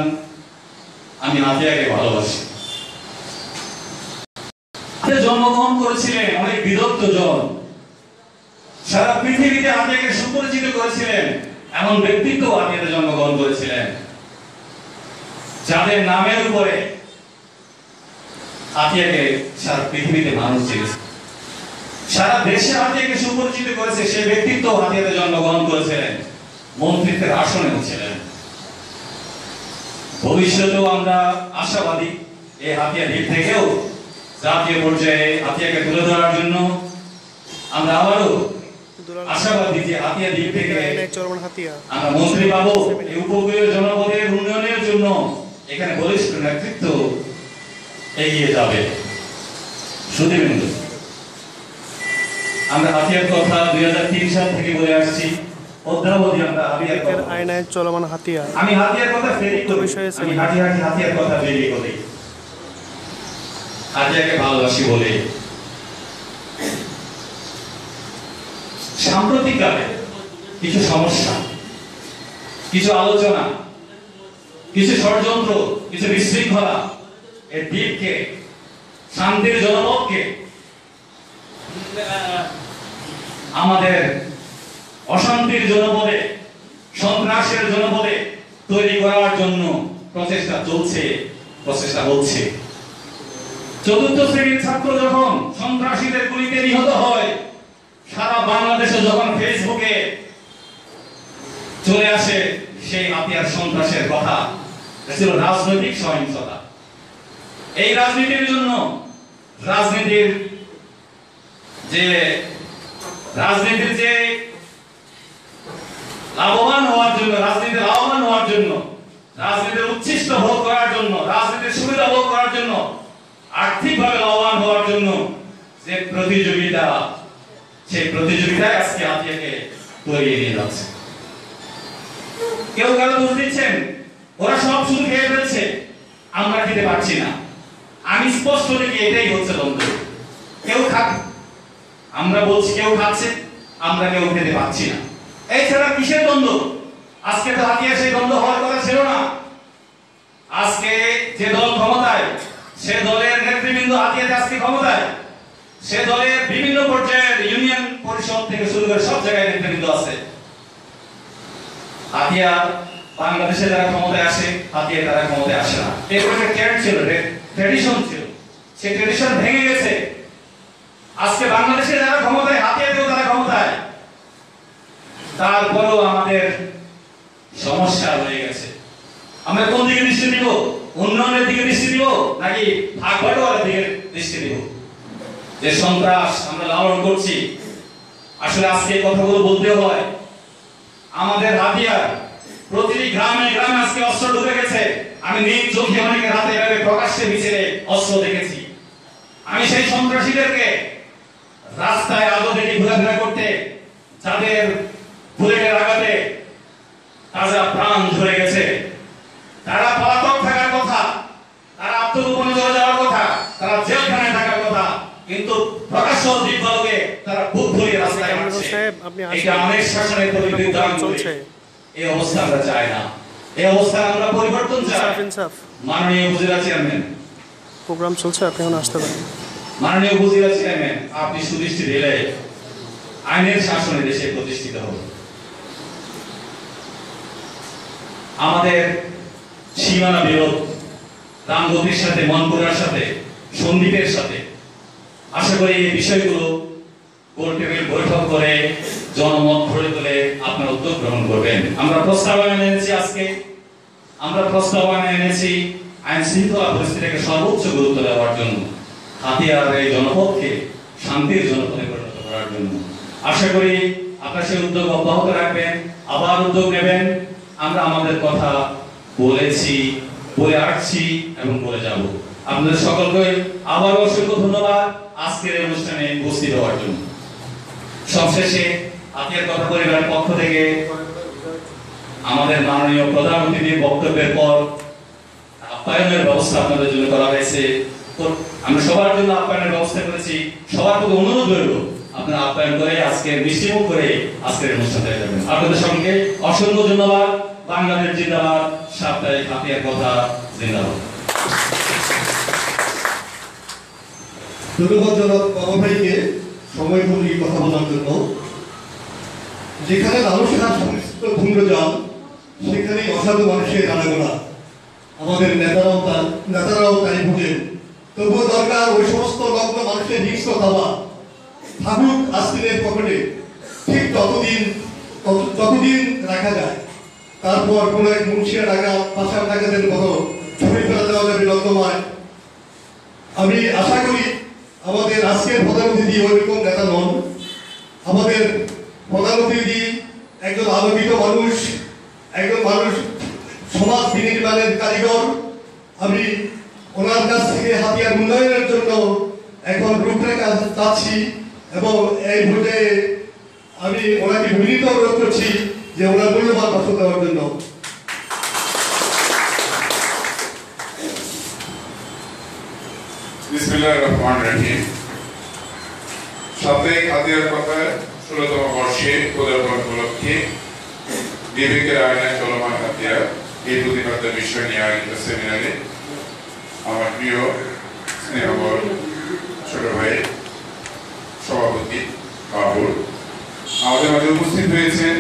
আমি হাতিয়াকে ভালোবাসি। জন্মগ্রহণ করেছিলেন অনেক বিদগ্ধ জন, সারা পৃথিবীতে হাতিয়াকে সুপরিচিত করেছিলেন এমন ব্যক্তিত্ব হাতিয়াতে জন্মগ্রহণ করেছিলেন, যাদের নামের উপরে হাতিয়াকে সারা পৃথিবীতে মানুষ চিনেছে, সারা দেশে হাতিয়াকে সুপরিচিত করেছে। সেই ব্যক্তিত্ব হাতিয়াতে জন্মগ্রহণ করেছিলেন, মন্ত্রিত্বের আসনেও ছিলেন। ভবিষ্যতেও আমরা আশাবাদী এই হাতিয়া দ্বীপ থেকেও জাতীয় পর্যায়ে হাতিয়াকে তুলে ধরার জন্য আমরা আবারও আশাবাদী যে হাতিয়া দ্বীপ থেকে আমরা মন্ত্রী পাবো। এই উপকূলীয় জনপদের উন্নয়নের জন্য এখানে বলিষ্ঠ নেতৃত্ব এগিয়ে যাবে। সুধীবৃন্দ, আমরা হাতিয়ার কথা 2003 সাল থেকে বলে আসছি, অদ্যাবধি আমরা হাতিয়ার আয়নায় চলমান হাতিয়া। আমি হাতিয়ার কথা ফেরি বিষয়ে হাতিয়ার কথা বেরিয়ে বলি, হাতিয়াকে ভালোবাসি বলে। সাম্প্রতিককালে কিছু সমস্যা, কিছু আলোচনা, কিছু ষড়যন্ত্র, কিছু বিশৃঙ্খলা এই দ্বীপকে, শান্তির জনপদকে আমাদের অশান্তির জনপদে, সন্ত্রাসের জনপদে তৈরি করার জন্য প্রচেষ্টা চলছে, প্রচেষ্টা হচ্ছে। চতুর্থ শ্রেণীর ছাত্র যখন সন্ত্রাসীদের গুলিতে নিহত হয়, সারা বাংলাদেশে যখন ফেসবুকে চলে আসে সেই হাতিয়ার সন্ত্রাসের কথা, ছিল রাজনৈতিক সহিংসতা। এই রাজনীতির জন্য, রাজনীতির যে লাভবান হওয়ার জন্য, রাজনীতির উচ্ছিষ্ট ভোগ করার জন্য, রাজনীতির সুবিধা ভোগ করার জন্য, আর্থিকভাবে লাভবান হওয়ার জন্য যে প্রতিযোগিতা, সেই প্রতিযোগিতায় আজকে হাতিয়াকে তৈরি নিয়ে যাচ্ছে। কেউ কারো দোষ দিচ্ছেন, ওরা সব শুধু খেয়ে ফেলছে, আমরা খেতে পারছি না। আমি স্পষ্ট দেখি এটাই হচ্ছে দ্বন্দ্ব। কেউ খাক, আমরা বলছি কেউ খাচ্ছে, আমরা কেউ খেতে পাচ্ছি না। এছাড়া কিসের দ্বন্দ্ব? আজকে তো হাতিয়া সেই দ্বন্দ্ব হওয়ার কথা ছিল না। আজকে যে দল ক্ষমতায়, সে দলের নেতৃবৃন্দ হাতিয়াতে আজকে ক্ষমতায়, সে দলের বিভিন্ন পর্যায়ের ইউনিয়ন পরিষদ থেকে শুরু করে সব জায়গায় নেতৃবৃন্দ আছে। হাতিয়া বাংলাদেশে যারা ক্ষমতায় আসে, হাতিয়া তারা ক্ষমতায় আসে না। এরকম একটা ট্রেন্ড ছিল, ট্রেডিশন ছিল, সেই ট্রেডিশন ভেঙে গেছে। আজকে বাংলাদেশে যারা ক্ষমতায়, হাতিয়াতেও তারা ক্ষমতায়, তারপরেও আমাদের সমস্যা হয়ে গেছে। আমরা কোন দিকে দৃষ্টি দিব? উন্নয়নের দিকে দৃষ্টি দিব নাকি ভাগ বাটোয়ারার দিকে দৃষ্টি দিব? যে সন্ত্রাস আমরা লালন করছি, আসলে আজকে এই কথাগুলো বলতে হয়। আমাদের হাতিয়ার প্রতিটি গ্রামে গ্রামে আজকে অস্ত্র ঢুকে গেছে। আমি নিজ চোখে অনেকের হাতে এভাবে প্রকাশ্যে মিছিলে অস্ত্র দেখেছি। আমি সেই সন্ত্রাসীদেরকে রাস্তায় আলো দেখে ঘোরাফেরা করতে, যাদের বুলেটের আঘাতে তাজা প্রাণ ঝরে গেছে, তারা পলাতক থাকার কথা, তারা আত্মগোপনে চলে যাওয়ার কথা, তারা জেলখানায় থাকার কথা, কিন্তু প্রকাশ্য দিকবালকে তারা বুক ভরিয়ে রাস্তায় হাঁটছে। এটা অনেক শাসনের প্রতিবিধান চলছে। এই অবস্থা আমরা চাই না। এই অবস্থা আমরা পরিবর্তন চাই। মাননীয় উপজেলা চেয়ারম্যান, প্রোগ্রাম চলছে, আপনি এখন আসতে পারেন। মাননীয় উপজেলা চেয়ারম্যান, আপনি সুদৃষ্টি দিলে আইনের শাসনে দেশে প্রতিষ্ঠিত হবে। আমাদের সীমানা বিরোধ রামগতির সাথে, মনপুরার সাথে, সন্দ্বীপের সাথে, আশা করি এই বিষয়গুলো গোল টেবিল বৈঠক করে জনমত গড়ে তুলে আপনারা উদ্যোগ গ্রহণ করবেন। আমরা প্রস্তাবনা এনেছি, আজকে আমরা প্রস্তাবনা এনেছি আইন শৃঙ্খলা পরিস্থিতিকে সর্বোচ্চ গুরুত্ব দেওয়ার জন্য, হাতিয়ার এই জনপদকে শান্তির জনপদে পরিণত করার জন্য। আশা করি আপনারা সেই উদ্যোগ অব্যাহত রাখবেন, আবার উদ্যোগ নেবেন। আমরা আমাদের কথা বলেছি, বলে আসছি এবং বলে যাব। আপনাদের সকলকে আবার অসংখ্য ধন্যবাদ আজকের এই অনুষ্ঠানে উপস্থিত হওয়ার জন্য। সবশেষে হাতিয়ার কথা পরিবারের পক্ষ থেকে আমাদের মাননীয় প্রধান অতিথির বক্তব্যের পর আপ্যায়নের ব্যবস্থা আপনাদের জন্য করা হয়েছে। আমরা সবার জন্য আপ্যায়নের ব্যবস্থা করেছি। সবার প্রতি অনুরোধ রইল আপনারা আপ্যায়ন করে আজকের মিষ্টিমুখ করে আজকের অনুষ্ঠানটা যাবেন। আপনাদের সঙ্গে অসংখ্য ধন্যবাদ। বাংলাদেশ জিন্দাবাদ, সাপ্তাহিক হাতিয়ার কথা জিন্দাবাদ। ধন্যবাদ জনাব বাবা ভাইকে সময় ভূমিকে কথা বলার জন্য। যেখানে মানুষের সংস্কৃত ভূম্রজাল, সেখানেই অসাধু মানুষের আনাগোনা। আমাদের নেতারাও তাই বুঝেন। তবুও দরকার ওই সমস্ত লগ্ন মানুষের হিংস্র থাবা থাকুক আস্তিনের পকেটে, ঠিক ততদিন রাখা যায়। তারপর কোন এক মুন্সিয়া টাকা, পাশার টাকাদের মতো ছবি ফেলা দেওয়া যাবে নর্দমায়। আমি আশা করি আমাদের আজকের প্রধান অতিথি ওইরকম নেতা নন। আমাদের প্রধান অতিথি একজন আলোকিত মানুষ, একজন মানুষ সমাজ বিনির্মাণের কারিগর। আমি ওনার কাছ থেকে হাতিয়ার উন্নয়নের জন্য এখন রূপরেখা চাচ্ছি এবং এই পর্যায়ে আমি ওনাকে বিনীত অনুরোধ করছি যে ওনার মূল্যবান ভাষণ দেওয়ার জন্য। বিসমিল্লাহির রহমানির রহিম। সাপ্তাহিক হাতিয়ার কথা 16তম বর্ষে পদার্পণ উপলক্ষে বিবেকের আয়নায় চলমান হাতিয়ার এই প্রতিপাদ্য বিষয় নিয়ে আয়োজিত সেমিনারে আমার প্রিয় স্নেহবর ছোট ভাই সভাপতি বাবুল, আমাদের মাঝে উপস্থিত হয়েছেন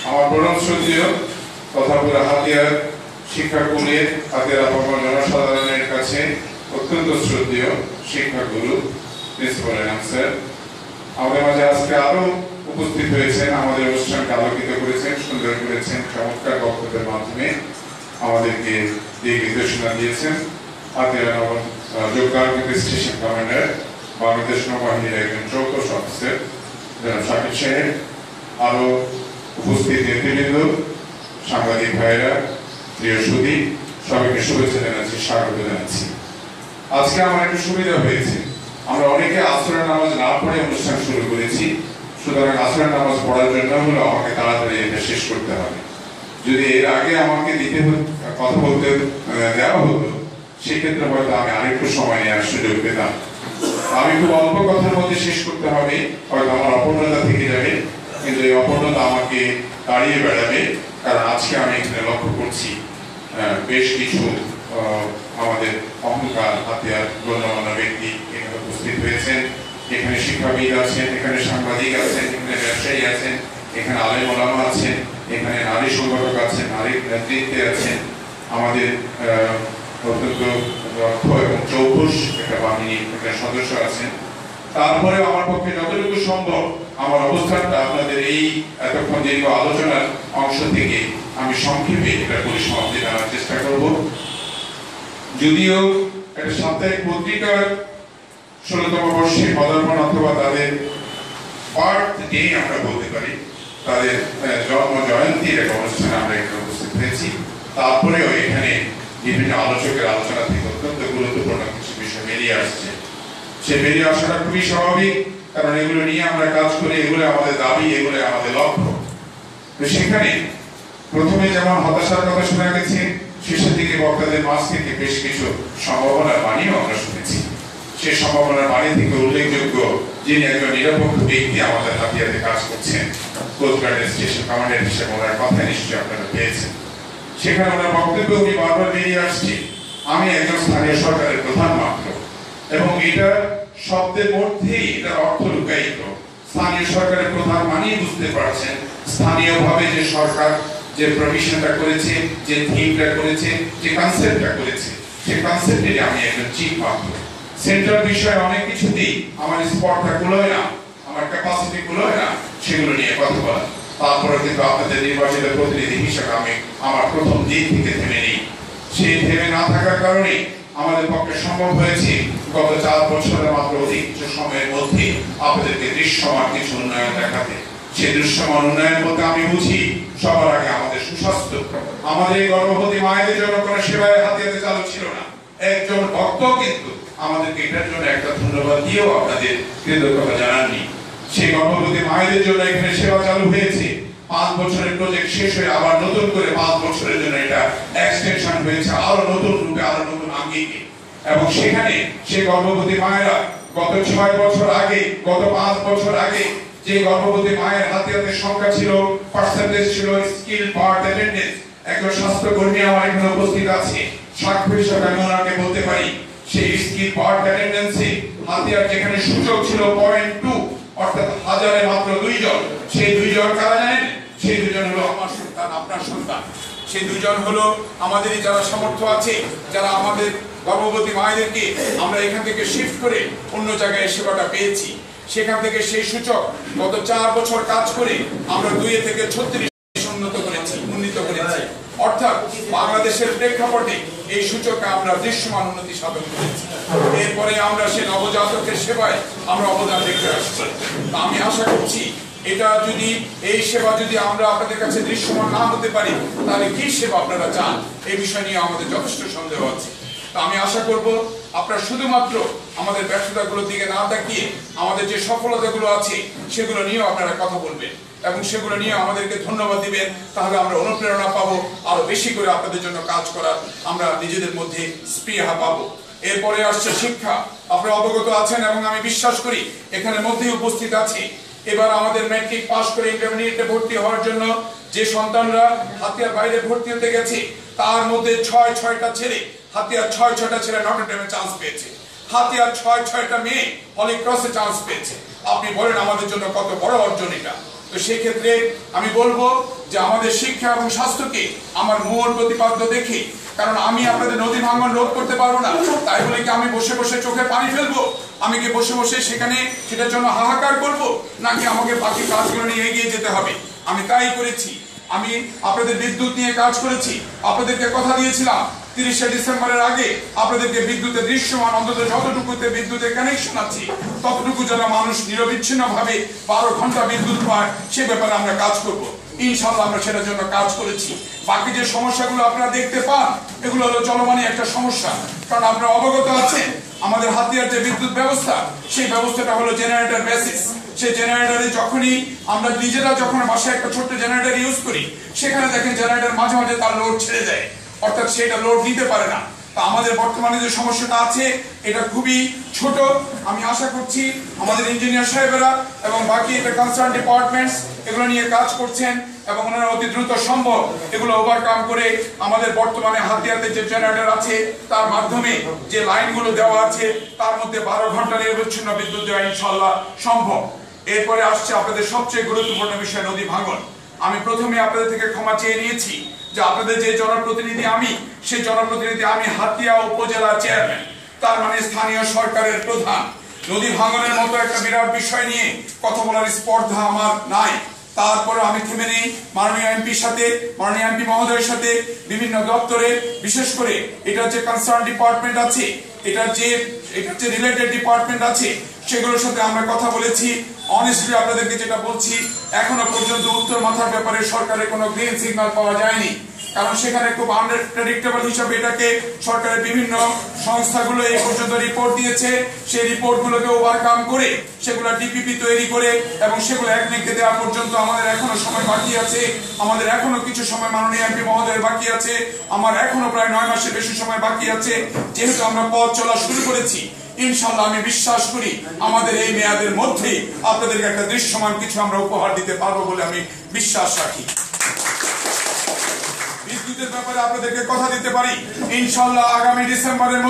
আমার পরম শ্রদ্ধেয় তথা পুরা হাতিয়ার শিক্ষাকুলের, হাতিয়ার আপামর জনসাধারণের কাছে অত্যন্ত শ্রদ্ধেয় শিক্ষাগুরু প্রিন্সিপাল স্যার। আমাদের মাঝে আজকে আরো উপস্থিত হয়েছেন, আমাদের অনুষ্ঠানকে আলোকিত করেছেন, সুন্দর করেছেন, চমৎকার বক্তব্যের মাধ্যমে আমাদেরকে দিক নির্দেশনা দিয়েছেন। হাতিয়ার যোগদান স্টেশন কমান্ডার, বাংলাদেশ নৌবাহিনীর একজন চৌকস অফিসার জনাব শাকিব সাহেব, আরো উপস্থিত নেতৃবৃন্দ, সাংবাদিক ভাইরা, প্রিয় সুধী, সবাইকে শুভেচ্ছা জানাচ্ছি, স্বাগত জানাচ্ছি। আজকে আমার একটু সুবিধা হয়েছে, আমরা অনেকে আসরের নামাজ না পড়ে অনুষ্ঠান শুরু করেছি। সুতরাং আসরের নামাজ পড়ার জন্য হলো আমাকে তাড়াতাড়ি এটা শেষ করতে হবে। যদি এর আগে আমাকে কথা বলতে দেওয়া হতো, সেক্ষেত্রে হয়তো আমি আরেকটু সময় নেওয়ার সুযোগ পেতাম। আমি খুব অল্প কথার মধ্যে শেষ করতে হবে, হয়তো আমার অপূর্ণতা থেকে যাবে, কিন্তু এই অপূর্ণতা আমাকে দাঁড়িয়ে বেড়াবে। কারণ আজকে আমি এখানে লক্ষ্য করছি বেশ কিছু আমাদের অহংকার হাতিয়ার গণ্যমান্য ব্যক্তি এখানে উপস্থিত হয়েছেন। এখানে শিক্ষাবিদ আছেন, এখানে সাংবাদিক আছেন, এখানে ব্যবসায়ী আছেন, এখানে আলেম ওলামা আছেন, এখানে নারী সংগঠক আছেন, নারী নেতৃত্বে আছেন, আমাদের অত্যন্ত দক্ষ এবং চৌকুশ একটা বাহিনী এখানে সদস্য আছেন। তারপরে আমার পক্ষে যতটুকু সম্ভব আমার অবস্থানটা আপনাদের এই এতক্ষণ দীর্ঘ আলোচনার অংশ থেকে আমি সংক্ষেপে এটা পরিসমাপ্তি জানার চেষ্টা করব। যদিও একটা সাপ্তাহিক পত্রিকার 16তম বর্ষে পদার্পণ অথবা তাদের বার্থডে আমরা বলতে পারি, তাদের জন্ম জয়ন্তীর একটা অনুষ্ঠানে আমরা এখানে উপস্থিত হয়েছি। তারপরেও এখানে বিভিন্ন আলোচকের আলোচনা থেকে অত্যন্ত গুরুত্বপূর্ণ কিছু বিষয় বেরিয়ে আসছে। সে বেরিয়ে আসাটা খুবই স্বাভাবিক, কারণ এগুলো নিয়ে আমরা কাজ করি, এগুলো আমাদের দাবি, এগুলো আমাদের লক্ষ্য। তো সেখানে প্রথমে যেমন হতাশার কথা শোনা গেছে, শেষের দিকে বক্তাদের মাঝ থেকে বেশ কিছু সম্ভাবনার বাণীও আমরা শুনেছি। সেই সম্ভাবনার বাণী থেকে উল্লেখযোগ্য যিনি একজন নিরপেক্ষ ব্যক্তি আমাদের হাতিয়ারে কাজ করছেন, কোস্টগার্ডের স্টেশন কমান্ডার হিসেবে ওনার কথা নিশ্চয়ই আপনারা পেয়েছেন। সেখানে ওনার বক্তব্য উনি বারবার বেরিয়ে আসছে, আমি একজন স্থানীয় সরকারের প্রধান মাত্র, এবং এটা শব্দের মধ্যেই এটার অর্থ লুকায়িত। স্থানীয় সরকারের প্রধান মানেই বুঝতে পারছেন স্থানীয়ভাবে যে সরকার যে প্রভিশনটা করেছে, যে থিমটা করেছে, যে কনসেপ্টটা করেছে, সেই কনসেপ্টের আমি একজন চিফ মাত্র। সেন্ট্রাল বিষয়ে অনেক কিছুতেই আমার স্পটটা গুলোয় না, আমার ক্যাপাসিটি গুলোয় না, সেগুলো নিয়ে কথা বলা। তারপরে কিন্তু আপনাদের নির্বাচিত প্রতিনিধি হিসেবে আমি আমার প্রথম দিন থেকে থেমে নেই। সেই থেমে না থাকার কারণে আমাদের পক্ষে সম্ভব হয়েছে গত 4 বছরের মাত্র অধিক কিছু সময়ের মধ্যে আপনাদেরকে দৃশ্যমান কিছু উন্নয়ন দেখাতে। সেই দৃশ্যমান উন্নয়ন বলতে আমি বুঝি সবার আগে আমাদের সুস্বাস্থ্য। আমাদের এই গর্ভবতী মায়েদের জন্য কোনো সেবায় হাতিয়াতে চালু ছিল না। একজন ভক্ত কিন্তু আমাদেরকে এটার জন্য একটা ধন্যবাদ দিয়েও আপনাদের কৃতজ্ঞতা জানাননি। সেই গর্ভবতী মায়েদের জন্য এখানে সেবা চালু হয়েছে। 5 বছরের প্রজেক্ট শেষ হয়ে আবার নতুন করে 5 বছরের জন্য এটা এক্সটেনশন হয়েছে, আরো নতুন রূপে, আরো নতুন আঙ্গিকে। এবং সেখানে সেই গর্ভবতী মায়েরা গত 6 বছর আগে, গত 5 বছর আগে যে গর্ভবতী মায়ের হাতিয়াতের সংখ্যা ছিল, পার্সেন্টেজ ছিল স্কিল পার্ট অ্যাটেন্ডেন্স, একজন স্বাস্থ্যকর্মী আমার এখানে উপস্থিত আছে, সাক্ষ্য হিসেবে আমি ওনাকে বলতে পারি সেই স্কিল পার্ট অ্যাটেন্ডেন্সে হাতিয়ার যেখানে সূচক ছিল 0.2, অর্থাৎ 1000-এ মাত্র 2 জন। সেই 2 জন কারা জানেন? সেই 2 জন হলো আমার সন্তান, আপনার সন্তান। সেই 2 জন হলো আমাদেরই যারা সামর্থ্য আছে, যারা আমাদের গর্ভবতী মায়েদেরকে আমরা এখান থেকে শিফট করে অন্য জায়গায় সেবাটা পেয়েছি। সেখান থেকে সেই সূচক গত 4 বছর কাজ করে আমরা 2 থেকে 36 উন্নীত করেছি। অর্থাৎ বাংলাদেশের প্রেক্ষাপটে এই সূচকে আমরা দৃশ্যমান উন্নতি সাধন করেছি। এরপরে আমরা সেই নবজাতকের সেবায় আমরা অবদান রেখে আসছি। আমি আশা করছি এটা যদি এই সেবা যদি আমরা আপনাদের কাছে দৃশ্যমান না হতে পারি, তাহলে কি সেবা আপনারা চান এই বিষয় নিয়ে আমাদের যথেষ্ট সন্দেহ আছে। আমি আশা করব আপনারা শুধুমাত্র আমাদের ব্যর্থতাগুলোর দিকে না তাকিয়ে আমাদের যে সফলতাগুলো আছে সেগুলো নিয়েও আপনারা কথা বলবেন এবং সেগুলো নিয়ে আমাদেরকে ধন্যবাদ দিবেন। তাহলে আমরা অনুপ্রেরণা পাবো আরো বেশি করে আপনাদের জন্য কাজ করার, আমরা নিজেদের মধ্যে স্পৃহা পাবো। এরপরে আসছে শিক্ষা। আপনারা অবগত আছেন এবং আমি বিশ্বাস করি এখানে মধ্যেই উপস্থিত আছে, এবার আমাদের ম্যাট্রিক পাস করে ইন্টারমিডিয়েটে ভর্তি হওয়ার জন্য যে সন্তানরা হাতিয়ার বাইরে ভর্তি হতে গেছে, তার মধ্যে 6টা ছেলে, হাতিয়ার 6টা ছেলে নটর ডেমে চান্স পেয়েছে, হাতিয়ার 6টা মেয়ে হলি ক্রসে চান্স পেয়েছে। আপনি বলেন আমাদের জন্য কত বড় অর্জন এটা। তো সেই ক্ষেত্রে আমি বলবো যে আমাদের শিক্ষা এবং স্বাস্থ্যকে আমার মূল প্রতিপাদ্য দেখে, কারণ আমি আপনাদের নদী ভাঙন রোধ করতে পারবো না, তাই বলে কি আমি বসে বসে চোখে পানি ফেলবো? আমি কি বসে বসে সেখানে সেটার জন্য হাহাকার করবো, নাকি আমাকে বাকি কাজগুলো নিয়ে এগিয়ে যেতে হবে? আমি তাই করেছি। আমি আপনাদের বিদ্যুৎ নিয়ে কাজ করেছি, আপনাদেরকে কথা দিয়েছিলাম 30শে ডিসেম্বরের আগে আপনাদেরকে বিদ্যুতের দৃশ্যমান অন্তত যতটুকুতে বিদ্যুতের কানেকশন আছে ততটুকু যেন মানুষ নিরবিচ্ছিন্ন ভাবে 12 ঘন্টা বিদ্যুৎ পায় সে ব্যাপারে আমরা কাজ করব। ইনশাআল্লাহ আমরা সেটার জন্য কাজ করেছি। বাকি যে সমস্যাগুলো আপনারা দেখতে পান এগুলো হলো চলমানই একটা সমস্যা, কারণ আপনারা অবগত আছেন আমাদের হাতিয়ার যে বিদ্যুৎ ব্যবস্থা সেই ব্যবস্থাটা হলো জেনারেটর বেসিস। সেই জেনারেটরে যখনই আমরা নিজেরা যখন বাসায় একটা ছোট্ট জেনারেটর ইউজ করি, সেখানে দেখেন জেনারেটর মাঝে মাঝে তার লোড ছেড়ে যায়, অর্থাৎ সেটা লোড নিতে পারে না। তা আমাদের বর্তমানে যে সমস্যাটা আছে এটা খুবই ছোট। আমি আশা করছি আমাদের ইঞ্জিনিয়ার সাহেবেরা এবং বাকি এটা কনসার্ন ডিপার্টমেন্টস এগুলো নিয়ে কাজ করছেন এবং ওনারা অতি দ্রুত সম্ভব এগুলো ওভারকাম করে আমাদের বর্তমানে হাতিয়াতে যে জেনারেটর আছে তার মাধ্যমে যে লাইনগুলো দেওয়া আছে তার মধ্যে 12 ঘন্টা নিরবিচ্ছিন্ন বিদ্যুৎ দেওয়া ইনশাআল্লাহ সম্ভব। এরপরে আসছে আপনাদের সবচেয়ে গুরুত্বপূর্ণ বিষয় নদী ভাঙন। আমি প্রথমে আপনাদের থেকে ক্ষমা চেয়ে নিয়েছি যে আপনাদের যে জনপ্রতিনিধি আমি, সেই জনপ্রতিনিধি আমি হাতিয়া উপজেলা চেয়ারম্যান, তার মানে স্থানীয় সরকারের প্রধান। নদী ভাঙনের মতো একটা বিরাট বিষয় নিয়ে কথা বলার স্পর্ধা আমার নাই। তারপরে আমি থেমে নেই মাননীয় এমপির সাথে, মাননীয় এমপি মহোদয়ের সাথে বিভিন্ন দপ্তরে, বিশেষ করে এটা যে কনসার্ন ডিপার্টমেন্ট আছে, এটা যে রিলেটেড ডিপার্টমেন্ট আছে, সেগুলোর সাথে আমরা কথা বলেছি। অনেস্টলি আপনাদেরকে যেটা বলছি, এখনো পর্যন্ত উত্তর মাথার ব্যাপারে সরকারের কোনো গ্রিন সিগন্যাল পাওয়া যায়নি। কারণ সেখানে খুব আনপ্রেডিক্টেবল হিসাবে এটাকে সরকারের বিভিন্ন সংস্থাগুলো এই পর্যন্ত রিপোর্ট দিয়েছে। সেই রিপোর্টগুলোকে ওভারকাম করে সেগুলো ডিপিপি তৈরি করে এবং সেগুলো একদিকে দেওয়া পর্যন্ত আমাদের এখনো সময় বাকি আছে। আমাদের এখনো কিছু সময় মাননীয় এমপি মহোদয়ের বাকি আছে। আমার এখনো প্রায় 9 মাসের বেশি সময় বাকি আছে। যেহেতু আমরা পথ চলা শুরু করেছি, ইনশাআল্লাহ আমি বিশ্বাস করি আমাদের এই মেয়াদের মধ্যেই আপনাদেরকে একটা দৃশ্যমান কিছু আমরা উপহার দিতে পারবো বলে আমি বিশ্বাস রাখি। বিদ্যুতের ব্যাপারে আপনাদেরকে কথা দিতে পারি, ইনশাআল্লাহ আগামী ডিসেম্বরের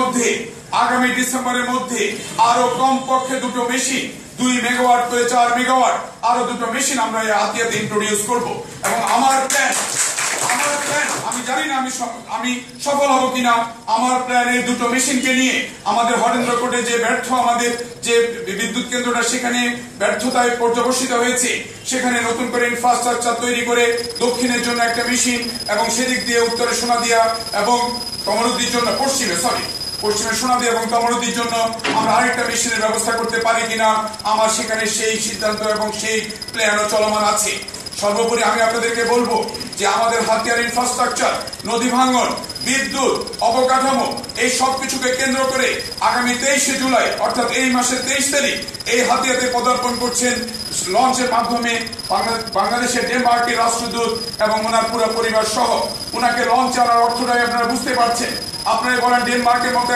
মধ্যে আরো কমপক্ষে 2টো মেশিন, 2 মেগাওয়াট করে 4 মেগাওয়াট, আরো 2টো মেশিন আমরা এই হাতিয়াতে ইন্ট্রোডিউস করব। এবং আমার প্ল্যান, আমি জানি না আমি সফল হব কিনা। আমার প্ল্যান এই 2টো মেশিনকে নিয়ে আমাদের হরেন্দ্রকোটে যে আমাদের যে বিদ্যুৎ কেন্দ্রটা, সেখানে ব্যর্থতায় পর্যবসিত হয়েছে, সেখানে নতুন করে ইনফ্রাস্ট্রাকচার তৈরি করে দক্ষিণের জন্য একটা মেশিন এবং সেদিক দিয়ে উত্তরে সোনাদিয়া এবং কমরুদ্দির জন্য পশ্চিমে সোনাদিয়া এবং কমরুদ্দির জন্য আমরা আরেকটা মেশিনের ব্যবস্থা করতে পারি কিনা, আমার সেখানে সেই সিদ্ধান্ত এবং সেই প্ল্যানও চলমান আছে। সর্বোপরি আমি আপনাদেরকে বলবো যে আমাদের হাতিয়ার ইনফ্রাস্ট্রাকচার, নদী ভাঙন, বিদ্যুৎ, অবকাঠামো, এই সব কিছুকে কেন্দ্র করে আগামী 23শে জুলাই অর্থাৎ এই মাসের 23 তারিখ এই হাতিয়াতে পদার্পণ করছেন লঞ্চের মাধ্যমে বাংলাদেশের ডেনমার্কের রাষ্ট্রদূত এবং ওনার পুরো পরিবার সহ। ওনাকে লঞ্চ আনার অর্থটাই আপনারা বুঝতে পারছেন। আপনারা বলেন ডেনমার্কের মতো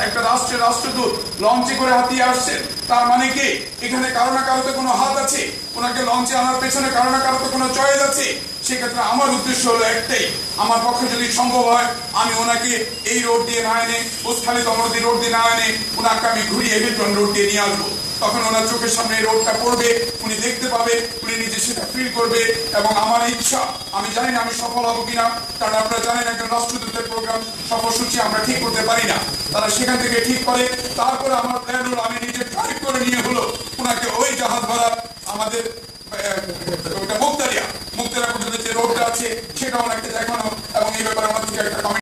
একটা রাষ্ট্রের রাষ্ট্রদূত লঞ্চে করে হাতিয়ে আসছেন, তার মানে কি এখানে কারো না কারোতে কোনো হাত আছে? ওনাকে লঞ্চে আনার পেছনে কারো না কারোতে কোনো চয়েস আছে? সেক্ষেত্রে আমার উদ্দেশ্য হলো একটাই, আমার পক্ষে যদি সম্ভব হয় আমি ওনাকে এই রোড দিয়ে না এনে, উস্থালি কমরুদ্দি রোড দিয়ে না এনে, ওনাকে আমি ঘুরিয়ে হিলটন রোড দিয়ে নিয়ে আসবো। তখন ওনার চোখের সামনে এই রোডটা পড়বে, উনি দেখতে পাবে, উনি নিজে সেটা ফিল করবে। এবং আমার ইচ্ছা, আমি জানি না আমি সফল হবো কিনা, কারণ আপনারা জানেন একজন রাষ্ট্রদূতের প্রোগ্রাম সফরসূচি আমরা ঠিক করতে পারি না, তারা সেখান থেকে ঠিক করে। তারপরে আমার প্ল্যান হলো আমি নিজে ড্রাইভ করে নিয়ে হলো ওনাকে ওই জাহাজ ভাড়া আমাদের